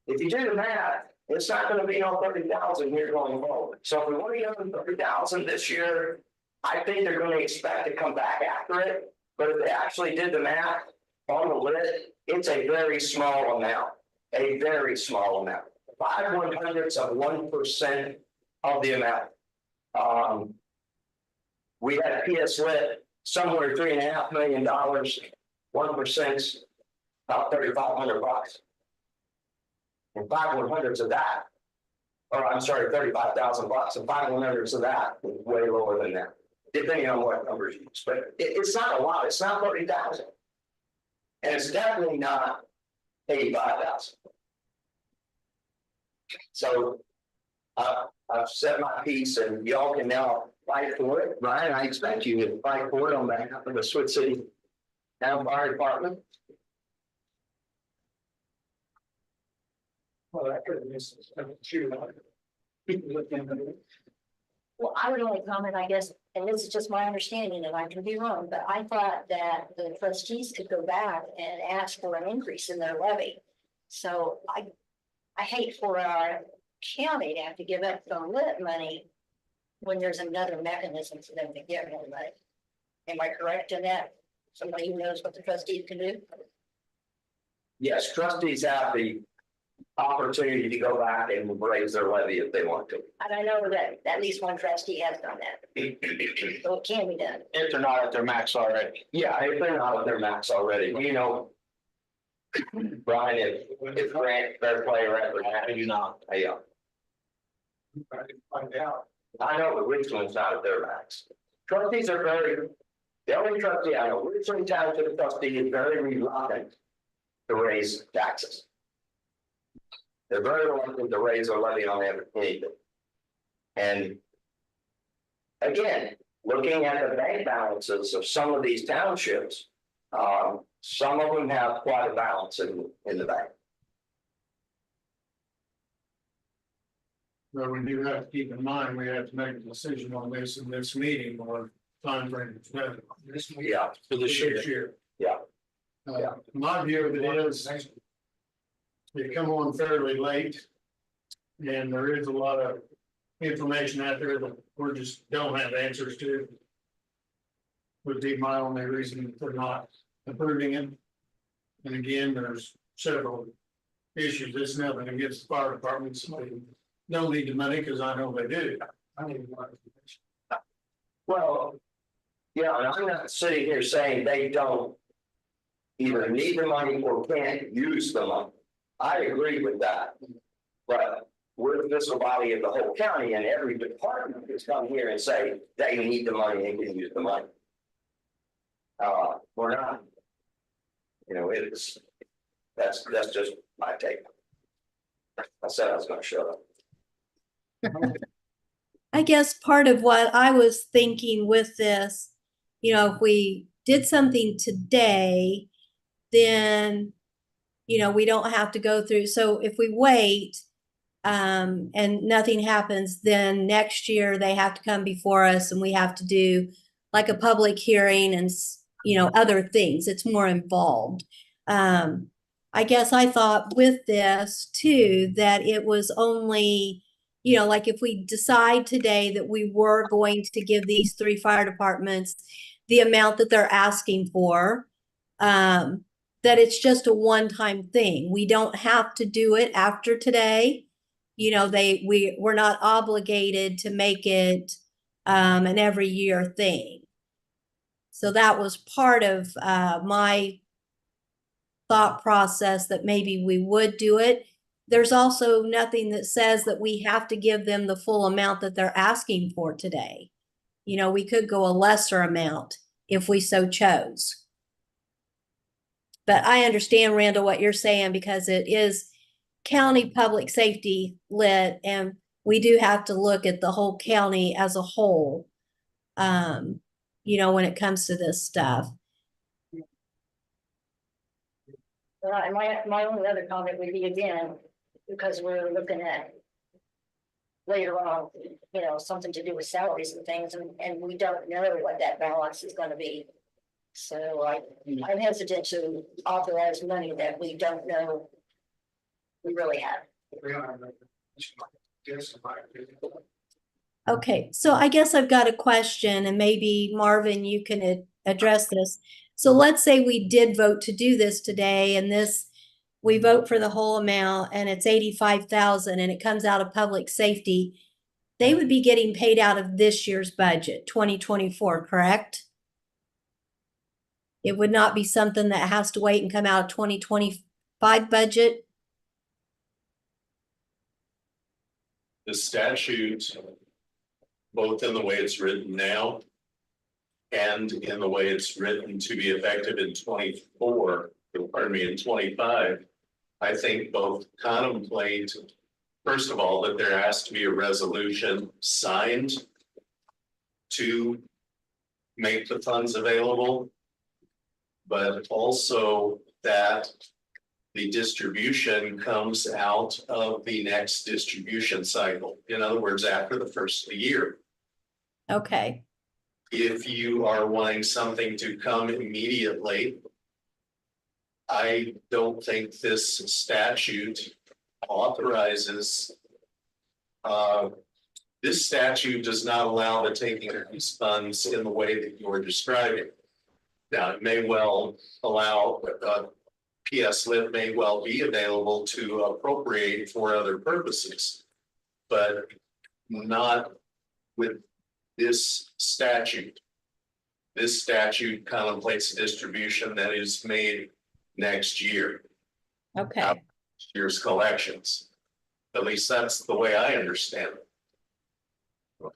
if you do the math, it's not gonna be on 30,000 here going forward. So if we want to get on 30,000 this year, I think they're gonna expect to come back after it. But if they actually did the math on the lit, it's a very small amount, a very small amount. 0.05% of the amount. We had PS lit somewhere $3.5 million, 1%, about $3,500. And 5/100ths of that, or I'm sorry, $35,000, and 5/100ths of that is way lower than that, depending on what numbers you use. But it's not a lot. It's not 30,000, and it's definitely not 85,000. So I've said my piece, and y'all can now fight for it. Brian, I expect you to fight for it on behalf of the Switz City Town Fire Department. Well, I could have missed this. Shoot. Well, I would only comment, I guess, and this is just my understanding, and I can be wrong, but I thought that the trustees could go back and ask for an increase in their levy. So I hate for our county to have to give up the lit money when there's another mechanism for them to get more money. Am I correct in that? Somebody who knows what the trustees can do? Yes, trustees have the opportunity to go back and raise their levy if they want to. And I know that at least one trustee has done that, so it can be done. If they're not at their max already. Yeah, if they're not at their max already, you know. Brian, if Grant, Fair Play, or ever, I do not. yeah. Find out. I know, but Richland's not at their max. Trustees are the only trustee I know, Richland Township trustee is very reluctant to raise taxes. They're very reluctant to raise or levy on anything. And again, looking at the bank balances of some of these townships, some of them have quite a balance in the bank. But we do have to keep in mind, we have to make a decision on this in this meeting or time frame. This week. Yeah, For this year. Yeah. My view of it is, they come on fairly late. And there is a lot of information out there that we just don't have answers to. Would be my only reason for not approving it. And again, there's several issues. This is nothing against the fire department. Somebody don't need the money because I know they do. I need a lot of information. Well, yeah, and I'm not sitting here saying they don't either need the money or can't use the money. I agree with that. But we're the fiscal body of the whole county, and every department has come here and say they need the money and can use the money. We're not. You know, that's just my take. I said I was gonna shut up. I guess part of what I was thinking with this, if we did something today, then, you know, we don't have to go through. So if we wait, and nothing happens, then next year they have to come before us and we have to do like a public hearing and, you know, other things. It's more involved. I guess I thought with this too, that it was only, you know, like if we decide today that we were going to give these 3 fire departments the amount that they're asking for, that it's just a one-time thing. We don't have to do it after today. You know, we're not obligated to make it an every year thing. So that was part of my thought process, that maybe we would do it. There's also nothing that says that we have to give them the full amount that they're asking for today. You know, we could go a lesser amount if we so chose. But I understand, Randall, what you're saying, because it is county public safety lit, and we do have to look at the whole county as a whole, you know, when it comes to this stuff. And my only other comment would be, again, because we're looking at later on, you know, something to do with salaries and things, and we don't know what that balance is gonna be. So I'm hesitant to authorize money that we don't know we really have. Okay, so I guess I've got a question, and maybe Marvin, you can address this. So let's say we did vote to do this today, and we vote for the whole amount, and it's 85,000, and it comes out of public safety. They would be getting paid out of this year's budget, 2024, correct? It would not be something that has to wait and come out of 2025 budget? The statute, both in the way it's written now and in the way it's written to be effective in 25, I think both contemplate, first of all, that there has to be a resolution signed to make the funds available, but also that the distribution comes out of the next distribution cycle. In other words, after the first of the year. Okay. If you are wanting something to come immediately, I don't think this statute authorizes. This statute does not allow the taking of these funds in the way that you're describing. Now, it may well allow, PS lit may well be available to appropriate for other purposes, but not with this statute. This statute contemplates distribution that is made next year. Okay. Year's collections. At least that's the way I understand it.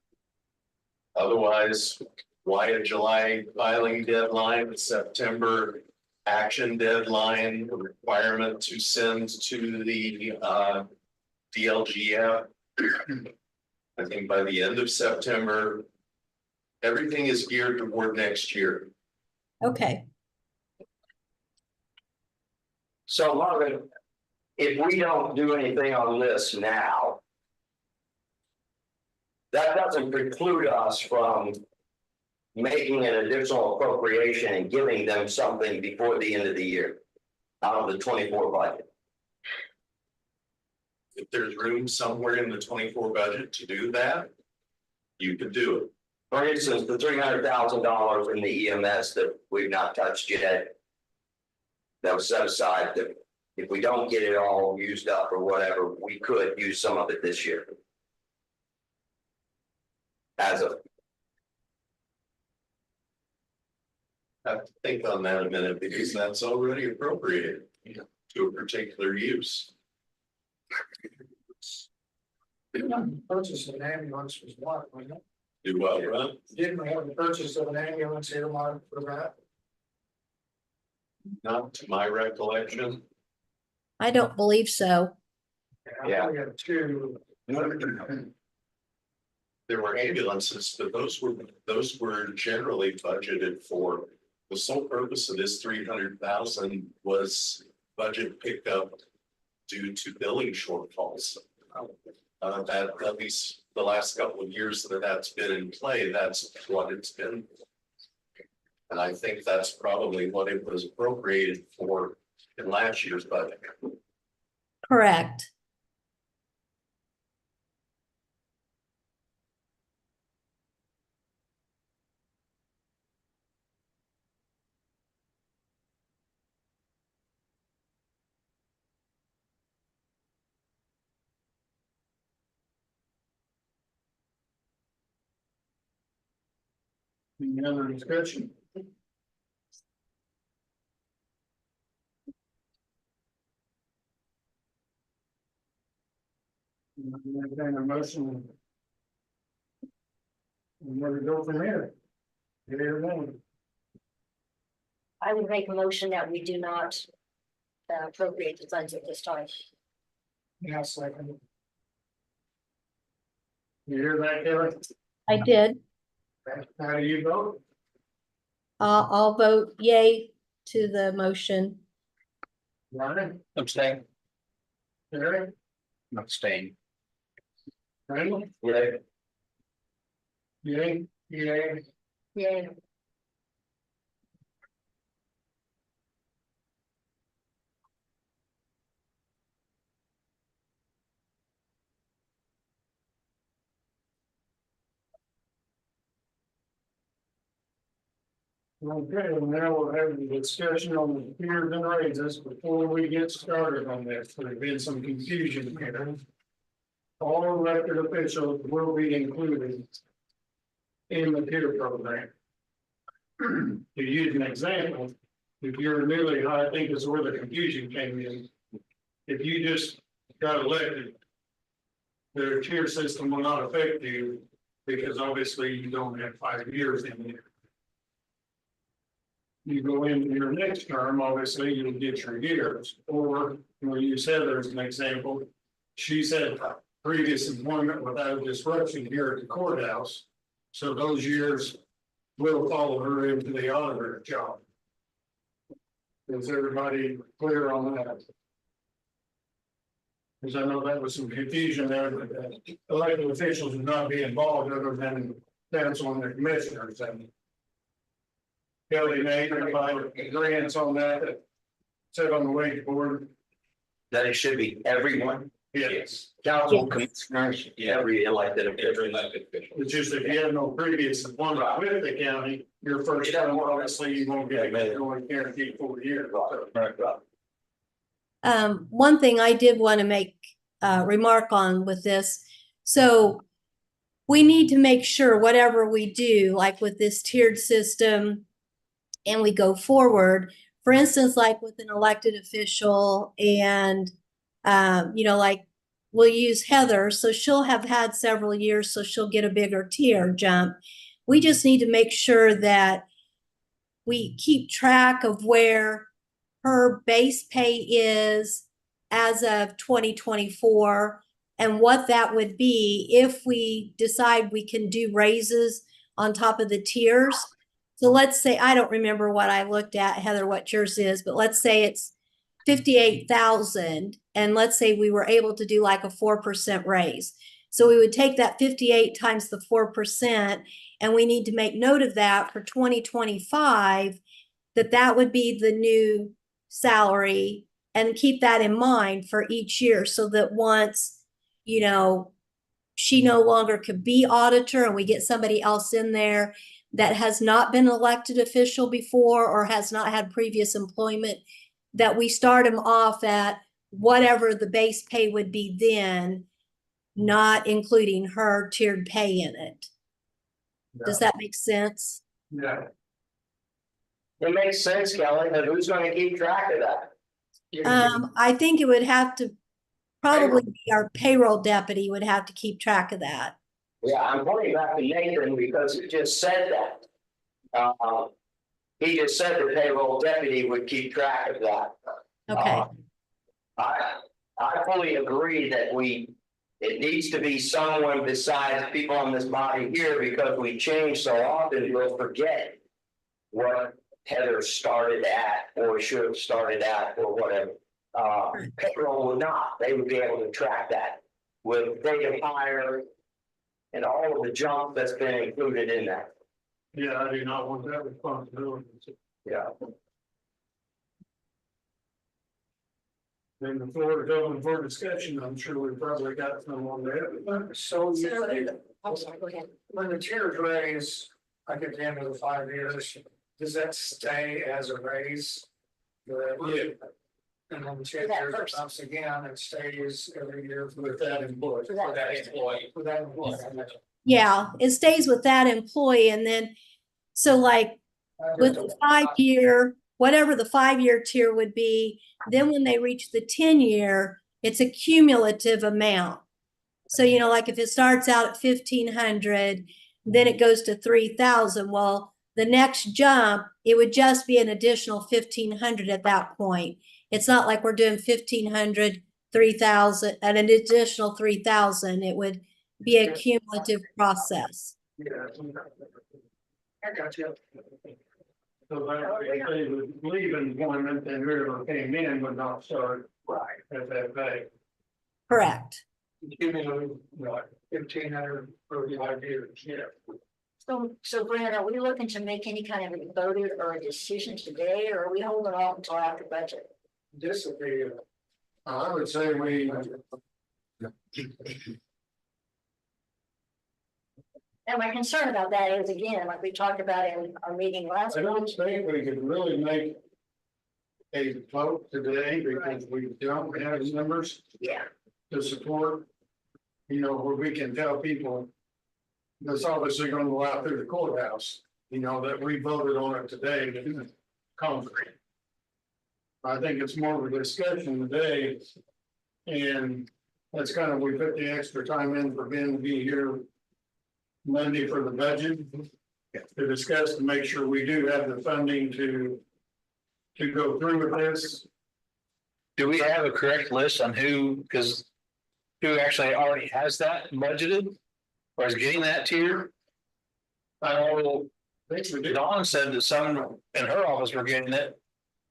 Otherwise, why a July filing deadline, September action deadline, the requirement to send to the DLGF? I think by the end of September, everything is geared toward next year. Okay. So Marvin, if we don't do anything on this now, that doesn't preclude us from making an additional appropriation and giving them something before the end of the year out of the 24 budget. If there's room somewhere in the 24 budget to do that, you could do it. For instance, the $300,000 in the EMS that we've not touched yet, that was set aside, that if we don't get it all used up or whatever, we could use some of it this year. As of. I have to think on that a minute, because that's already appropriated to a particular use. Purchase of an ambulance was what, wasn't it? Do well, right? Didn't we have the purchase of an ambulance earmarked for that? Not to my recollection. I don't believe so. Yeah. We had two. There were ambulances, but those were generally budgeted for The sole purpose of this 300,000 was budget pickup due to billing shortfalls. That at least the last couple of years that that's been in play, that's what it's been. And I think that's probably what it was appropriated for in last year's budget. Correct. Any other discussion? Entertain a motion. And where to go from here? Get it or no? I would make a motion that we do not appropriate the funds at this time. Yeah, second. You hear that, Kevin? I did. How do you vote? I'll vote yay to the motion. Ryan, Abstain. Terry, Abstain. Randall, Yeah. yay, yay. Yeah. Okay, well, now we'll have the discussion on the tiers and raises before we get started on this. There's been some confusion here. All elected officials will be included in the tier program. To use an example, if you're newly, I think is where the confusion came in. If you just got elected, the tier system will not affect you because obviously you don't have 5 years in here. You go into your next term, obviously you'll get your years, or we'll use Heather as an example. She's had previous employment without disruption here at the courthouse. So those years will follow her into the auditor job. Is everybody clear on that? Because I know that was some confusion there, but elected officials would not be involved other than council and the commissioners. And Kelly, Nate, everybody agrees on that, sit on the wage board. That it should be everyone, Yes. council, commissioners, every elected official. It's just if you have no previous employment with the county, your first term, obviously you won't get going guaranteed 4 years. One thing I did want to make a remark on with this. So we need to make sure whatever we do, like with this tiered system, and we go forward, for instance, like with an elected official and, like we'll use Heather, so she'll have had several years, so she'll get a bigger tier jump. We just need to make sure that we keep track of where her base pay is as of 2024 and what that would be if we decide we can do raises on top of the tiers. So let's say, I don't remember what I looked at, Heather, what yours is, but let's say it's 58,000. And let's say we were able to do like a 4% raise. So we would take that 58 times the 4%, and we need to make note of that for 2025, that would be the new salary, and keep that in mind for each year so that once, she no longer could be auditor and we get somebody else in there that has not been elected official before or has not had previous employment, that we start them off at whatever the base pay would be then, not including her tiered pay in it. Does that make sense? Yeah. It makes sense, Kelly, but who's gonna keep track of that? I think it would have to probably be our payroll deputy would have to keep track of that. Yeah, I'm pointing back to Nathan because it just said that. He just said the payroll deputy would keep track of that. Okay. I fully agree that it needs to be someone besides people on this body here, because we change so often, we'll forget what Heather started at or should have started at or whatever. Payroll would not, they would be able to track that with date of hire and all of the junk that's been included in that. Yeah, I do not want that responsibility. Yeah. Then the floor is open for discussion. I'm sure we probably got some on that. So I'm sorry, go ahead. when the tiers raise, like at the end of the 5 years, does that stay as a raise? Yeah. And then the 10 That years first. comes again, it stays every year with that employee. For that employee. With that employee. Yeah, it stays with that employee and then, so like with the 5 year, whatever the 5 year tier would be, then when they reach the 10 year, it's a cumulative amount. So, you know, like if it starts out at 1,500, then it goes to 3,000. Well, the next jump, it would just be an additional 1,500 at that point. It's not like we're doing 1,500, 3,000, and an additional 3,000. It would be a cumulative process. Yeah. I got you. So that if they would leave employment and whoever came in would not start right at that pay. Correct. Give me what, 1,500 for 5 years, yeah. So Brad, are we looking to make any kind of a vote or a decision today, or are we holding off until after budget? This would be, I would say we. And my concern about that is, again, like we talked about in our meeting last I week. don't think we could really make a vote today because we don't have numbers Yeah. to support. You know, where we can tell people that's obviously going to go out through the courthouse, you know, that we voted on it today to concrete. I think it's more of a discussion today. And that's kind of, we put the extra time in for Ben to be here Monday for the budget. To discuss to make sure we do have the funding to go through with this. Do we have a correct list on who actually already has that budgeted? Or is getting that tier? I know Dawn said that some in her office were getting it.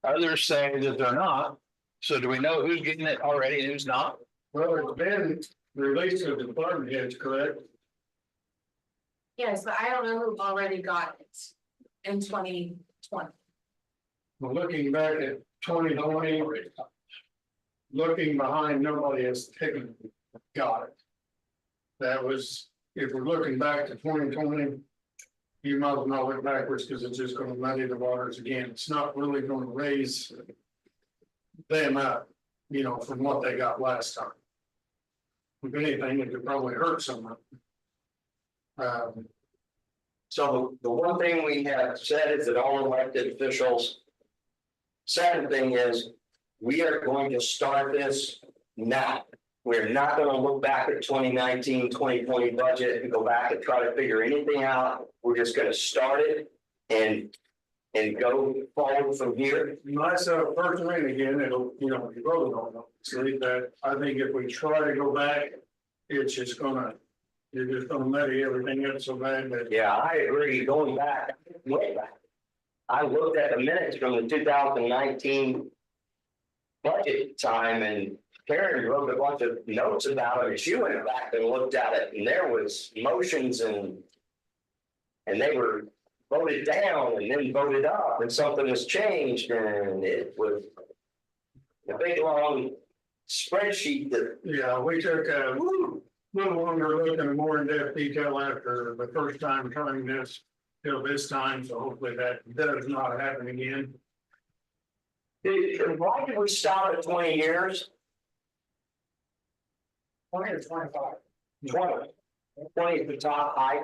Others say that they're not. So do we know who's getting it already and who's not? Well, it's been released to the department heads, correct? Yes, but I don't know who already got it in 2020. Well, looking back at 2020. Looking behind, nobody has taken, got it. That was, if we're looking back to 2020. You might as well look backwards because it's just gonna muddy the waters again. It's not really gonna raise them up, you know, from what they got last time. If anything, it could probably hurt someone. So the one thing we have said is that all elected officials. Second thing is, we are going to start this now. We're not gonna look back at 2019, 2020 budget and go back and try to figure anything out. We're just gonna start it and go forward from here. Myself personally, again, it'll, you know, be voted on, obviously, but I think if we try to go back, it's just gonna, you're just gonna muddy everything up so bad that. Yeah, I agree, going back, way back. I looked at the minutes from the 2019 budget time and Karen wrote a bunch of notes about it, and she went back and looked at it, and there was motions and they were voted down and then voted up, and something was changed, and it was a big long spreadsheet that. Yeah, we took a little longer look and more in-depth detail after the first time trying this till this time, so hopefully that does not happen again. Why did we stop at 20 years? 20 or 25. 20 at the top height,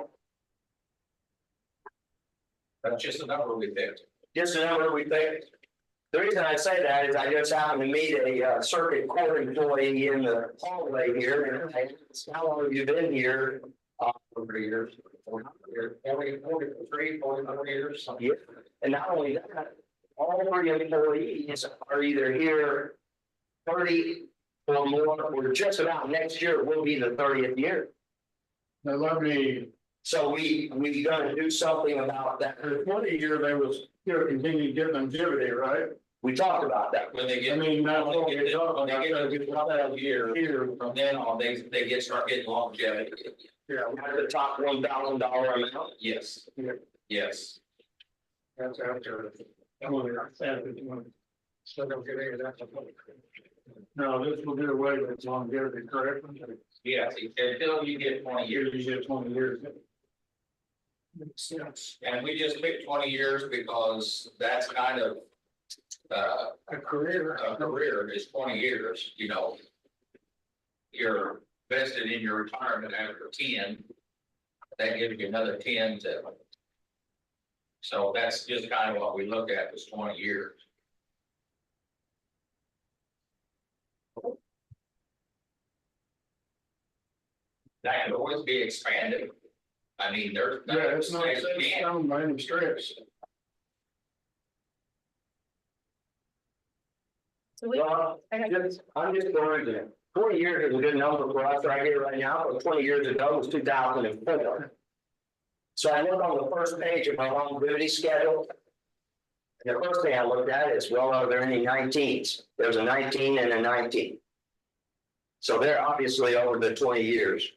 That's just the number we picked. just the number we think. The reason I say that is I just happened to meet a circuit court employee in the hallway here, and I asked, how long have you been here? For years. 44 years. Yeah, and not only that, all three employees are either here 30 or more, or just about next year will be the 30th year. Now, let me So we gonna do something about that. The 20-year, they was, continue getting longevity, right? We talked about that. When they I get, mean, that's what we're talking when they about. get to 12 years, Here, from then on, they start getting longevity. yeah, At the top $1,000 amount. Yes. Yeah. Yes. that's after. So don't get any of that. No, this will do away with longevity, correct? Yes, until you get 20 years. You get 20 years. Makes sense. And we just picked 20 years because that's kind of, A career. a career is 20 years, you know. You're vested in your retirement after 10. That gives you another 10 to. So that's just kind of what we look at was 20 years. That can always be expanded. I mean, there's. Yeah, it's not set in stone by any stretch. So we, Well, okay. I'm just going to, 20 years is a good number for us right here, right now, but 20 years ago was 2004. So I look on the first page of my longevity schedule. And the first thing I looked at is, well, are there any 19s? There's a 19 and a 19. So they're obviously over the 20 years.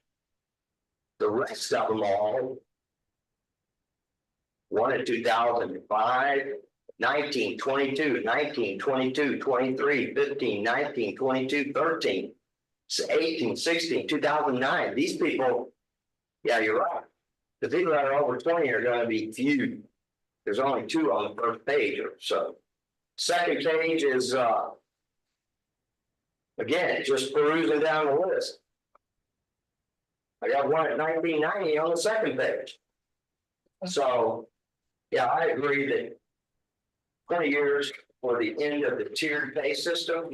The rest of them all. One in 2005, 19, 22, 19, 22, 23, 15, 19, 22, 13, 18, 16, 2009. These people, yeah, you're right. The people that are over 20 are going to be few. There's only 2 on the first page or so. Second page is, again, just perusing down the list. I got one at 1990 on the second page. So, yeah, I agree that 20 years for the end of the tiered pay system,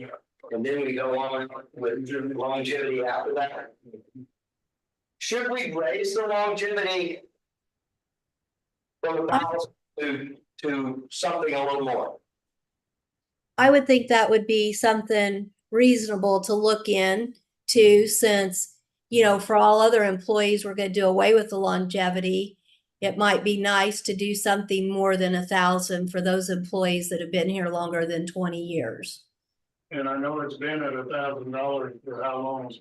and then we go on with longevity after that. Should we raise the longevity from 1,000 to something a little more? I would think that would be something reasonable to look into, since, you know, for all other employees, we're going to do away with the longevity. It might be nice to do something more than 1,000 for those employees that have been here longer than 20 years. And I know it's been at $1,000 for how long?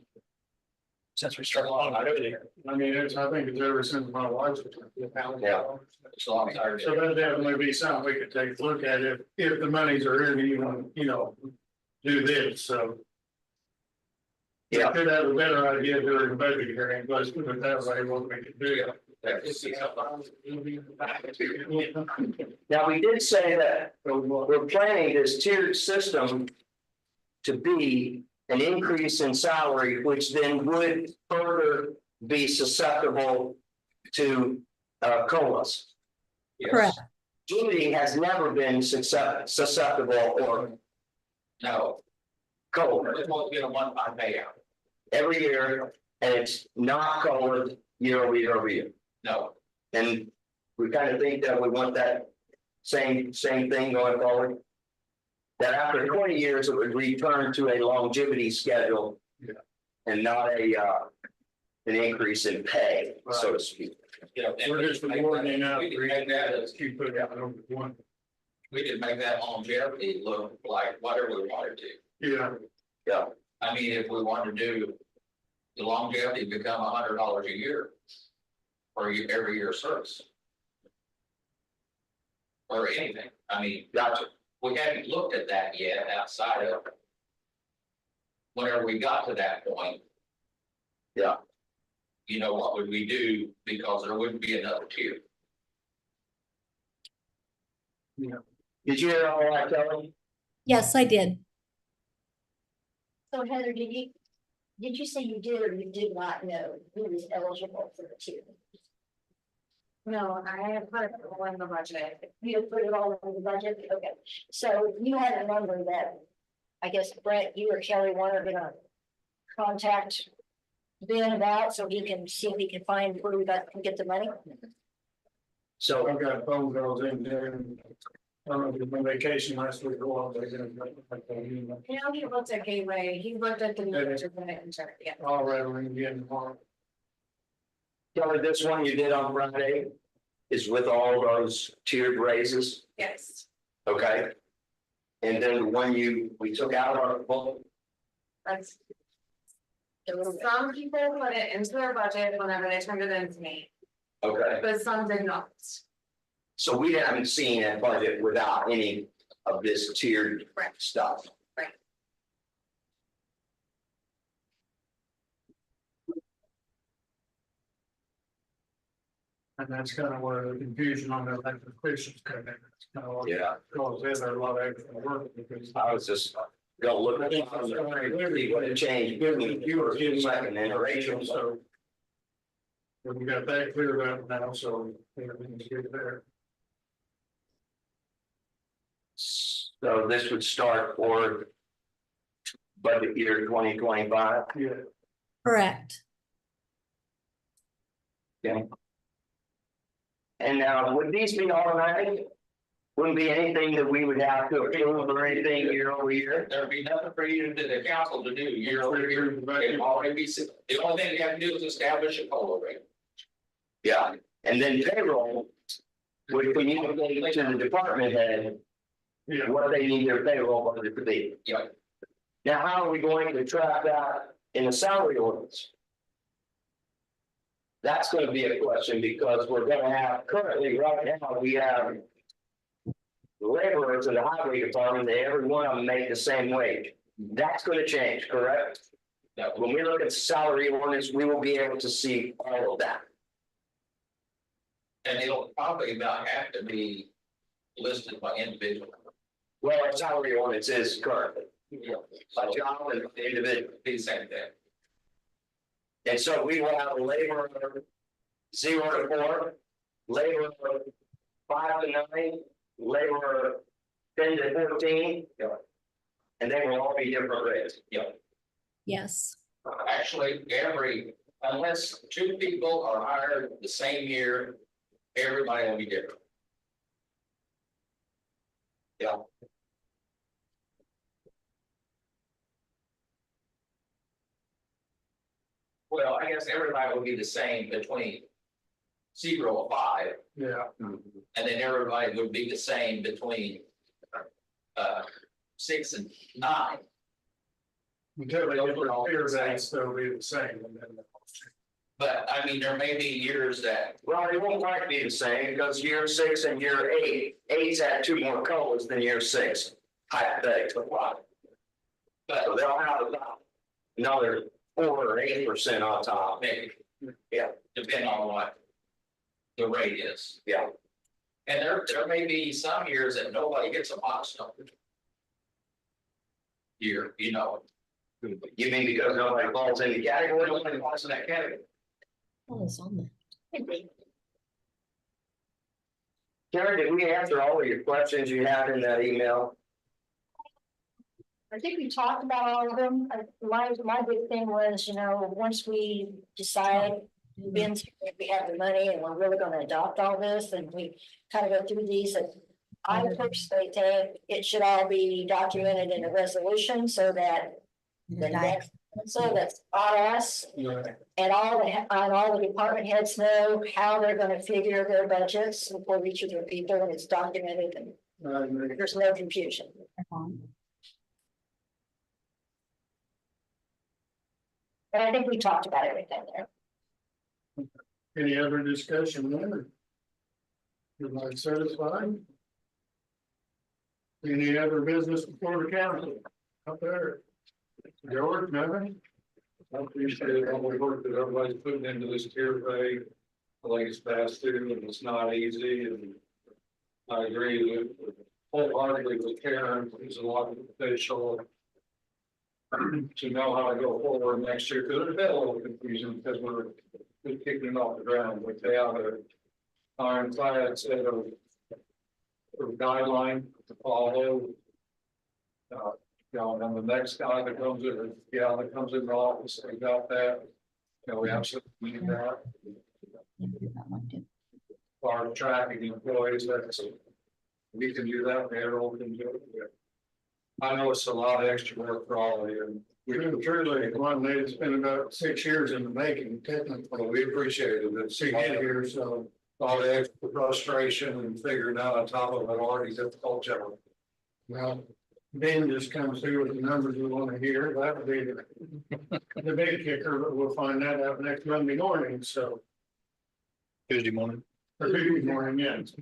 Since we started longevity. I mean, I think it's ever since my wife's. Yeah. It's a long time. So that definitely be something we could take a look at if the monies are in, even, you know, do this, so. Yeah. Could have a better idea during the budget hearing, but with that way, what we could do. Now, we did say that we're planning this tiered system to be an increase in salary, which then would further be susceptible to COLAs. Correct. Judy has never been susceptible or No, COLA we're supposed to get a one-time payout. every year, and it's not COLA year over year over year. No, And we kind of think that we want that same thing going forward. That after 20 years, it would return to a longevity schedule. And not an increase in pay, so to speak. you know. and We're we just could make awarding that- out. We could make that as Keep putting out number one. we could make that longevity look like whatever we wanted to. Yeah, I mean, if we wanted to do the longevity become $100 a year for every year of service. Or anything. I mean, Gotcha. we haven't looked at that yet outside of whenever we got to that point. Yeah. You know, what would we do? Because there wouldn't be another tier. Did you hear all that, Kelly? Yes, I did. So Heather, did you say you did or you did not know who was eligible for the tier? No, I have put it all in the budget. You put it all in the budget, okay, so you had a number that, I guess Brett, you or Kelly are gonna contact Ben about, so he can see if he can find where we can get the money. So, I've got phone calls in there and I don't know, on vacation last week, go on, they're gonna. You know, he looked at Gateway, he looked at the numbers, yeah. All right, we're gonna get in tomorrow. Kelly, this one you did on Friday is with all those tiered raises, Yes. okay? And then the one we took out of our book, That's. Some people put it into their budget whenever they turned it in to me, okay? but some did not. So we haven't seen that budget without any of this tiered Correct. stuff. Right. And that's kind of where the confusion on the elected officials come in. It's kind of what Yeah, goes in there, a lot of extra work because. I was just gonna look at it, see what it changed, between viewers, second iteration, so. So. We got that cleared up now, so everything's good there. So this would start for budget year 2025. Yeah. Correct. Okay. And now, would these be automatic? Wouldn't be anything that we would have to approve or anything year over year? There'd be nothing for you to the council to do year over year. It'd already be, the only thing you have to do is establish a COLA rate. Yeah, and then payroll would communicate to the department head Yeah. what they need their payroll budget to be. Yeah. Now, how are we going to track that in the salary ordinance? That's gonna be a question because we're gonna have, currently, right now, we have laborers in the highway department, they every one of them make the same wage. That's gonna change, correct? Now, When we look at salary ordinance, we will be able to see all of that. and it'll probably about have to be listed by individual. Well, our salary ordinance is currently, Yeah. by job and individual. Be the same thing. And so we will have a laborer 0 to 4, laborer 5 to 9, laborer 10 to 14. And they will all be different rates. Yes. Actually, unless two people are hired the same year, everybody will be different. Yeah. Well, I guess everybody will be the same between 0 and 5, Yeah. and then everybody would be the same between 6 and 9. Until they get their clear dates, they'll be the same and then. But I mean, there may be years that, Well, it won't quite be the same because year 6 and year 8, 8's had 2 more colors than year 6. Hypothetically. but So they'll have about another 4 or 8% on top. maybe. Yeah. Depending on what the rate is. Yeah. And there may be some years that nobody gets a box number. Year, you know. You mean because nobody falls in the category? Nobody falls in that category. What is on there? Karen, did we answer all of your questions you had in that email? I think we talked about all of them. My big thing was, once we decide if we have the money and we're really gonna adopt all this, and we kind of go through these, and I personally think it should all be documented in a resolution so that the next, so that's on us and all the department heads know how they're gonna figure their budgets for each of their people, and it's documented and there's no confusion. But I think we talked about everything there. Any other discussion there? Everybody satisfied? Any other business before the council? Up there. George, nothing? I appreciate all the work that everybody's putting into this tier pay. I think it's fast too, and it's not easy, and I agree with wholeheartedly with Karen, who's a lot of official. To know how to go forward next year, because there's been a little confusion because we're kicking it off the ground, but they have a ironclad set of guideline to follow. And the next guy that comes in, or gal that comes in the office, they got that. We absolutely need that. Our tracking employees, that's, we can do that, payroll can do it. I know it's a lot of extra work for all of you, Truly, one day it's been about 6 years in the making, technically. Well, we appreciate it, and see it here, so all the extra frustration and figuring out on top of it already difficult job. Well, Ben just comes through with the numbers we want to hear. That would be the big kicker, but we'll find that out next Monday morning, so. Tuesday morning. Or Tuesday morning, yes.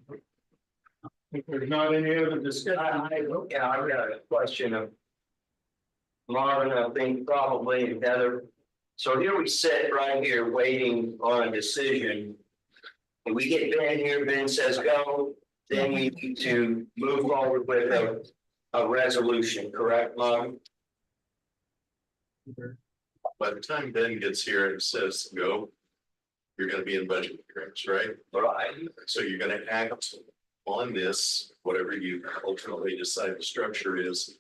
If there's not any other discussion. Yeah, I've got a question of. Marvin, I think probably and Heather. So here we sit right here waiting on a decision. And we get Ben here, Ben says go, then we need to move forward with a resolution, correct, Marvin? By the time Ben gets here and says go, you're gonna be in budget hearings, right? Right. So you're gonna act on this, whatever you ultimately decide the structure is.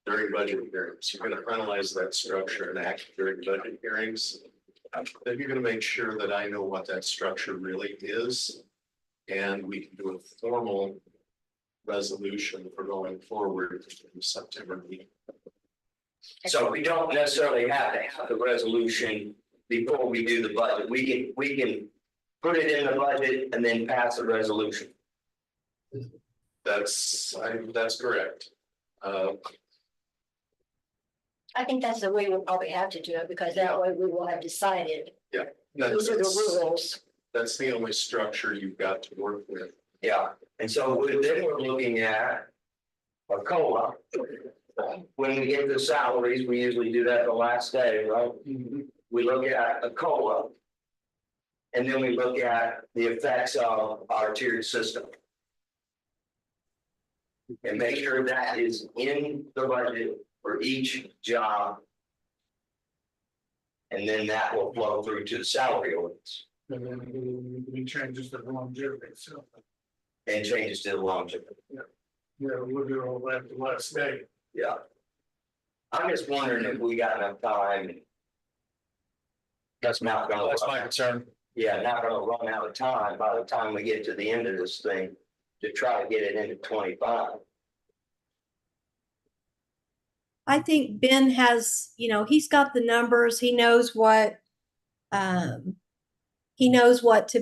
During budget hearings, you're gonna finalize that structure and act during budget hearings. Then you're gonna make sure that I know what that structure really is. And we can do a formal resolution for going forward in September meeting. So we don't necessarily have to have the resolution before we do the budget. We can put it in the budget and then pass the resolution. That's correct. I think that's the way we'll probably have to do it, because that way we will have decided. Those are the rules. That's the only structure you've got to work with. Yeah, and so then we're looking at a COLA. When we get the salaries, we usually do that the last day, right? We look at a COLA. And then we look at the effects of our tiered system. And make sure that is in the budget for each job. And then that will flow through to the salary ordinance And then we changes the longevity, so, and changes to the longevity. yeah, we'll do all that the last day. Yeah. I'm just wondering if we got enough time. That's not gonna. That's my concern. Yeah, not gonna run out of time by the time we get to the end of this thing to try to get it into 25. I think Ben has, he's got the numbers, he knows what to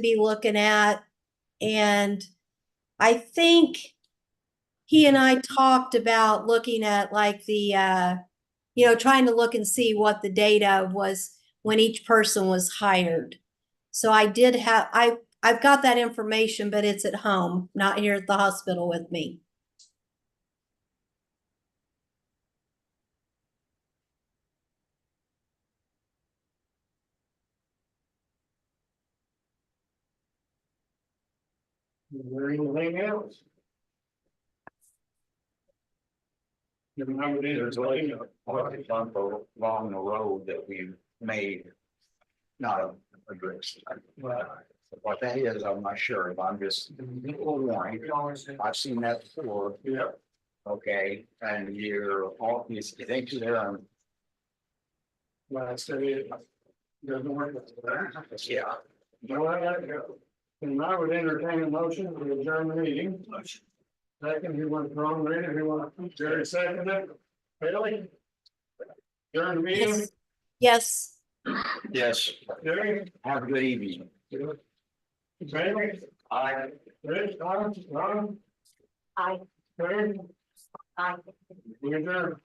be looking at. And I think he and I talked about looking at like the, trying to look and see what the data was when each person was hired. So I did have, I've got that information, but it's at home, not here at the hospital with me. Is there anything else? There's like a bump along the road that we made, not a great start. What that is, I'm not sure, if I'm just warning. I've seen that before. Yeah. Okay, and you're all, you think you're there on, Last day, it doesn't work. yeah. No, I gotta go. And I would entertain a motion to adjourn the meeting. Second, who wants wrong, ready, who wants, Jerry second it? Bailey? Adjourn the meeting, Yes. Yes. Jerry? Have a good evening. Bailey? I Rich, Ron? Aye. Jerry? Aye. We adjourn.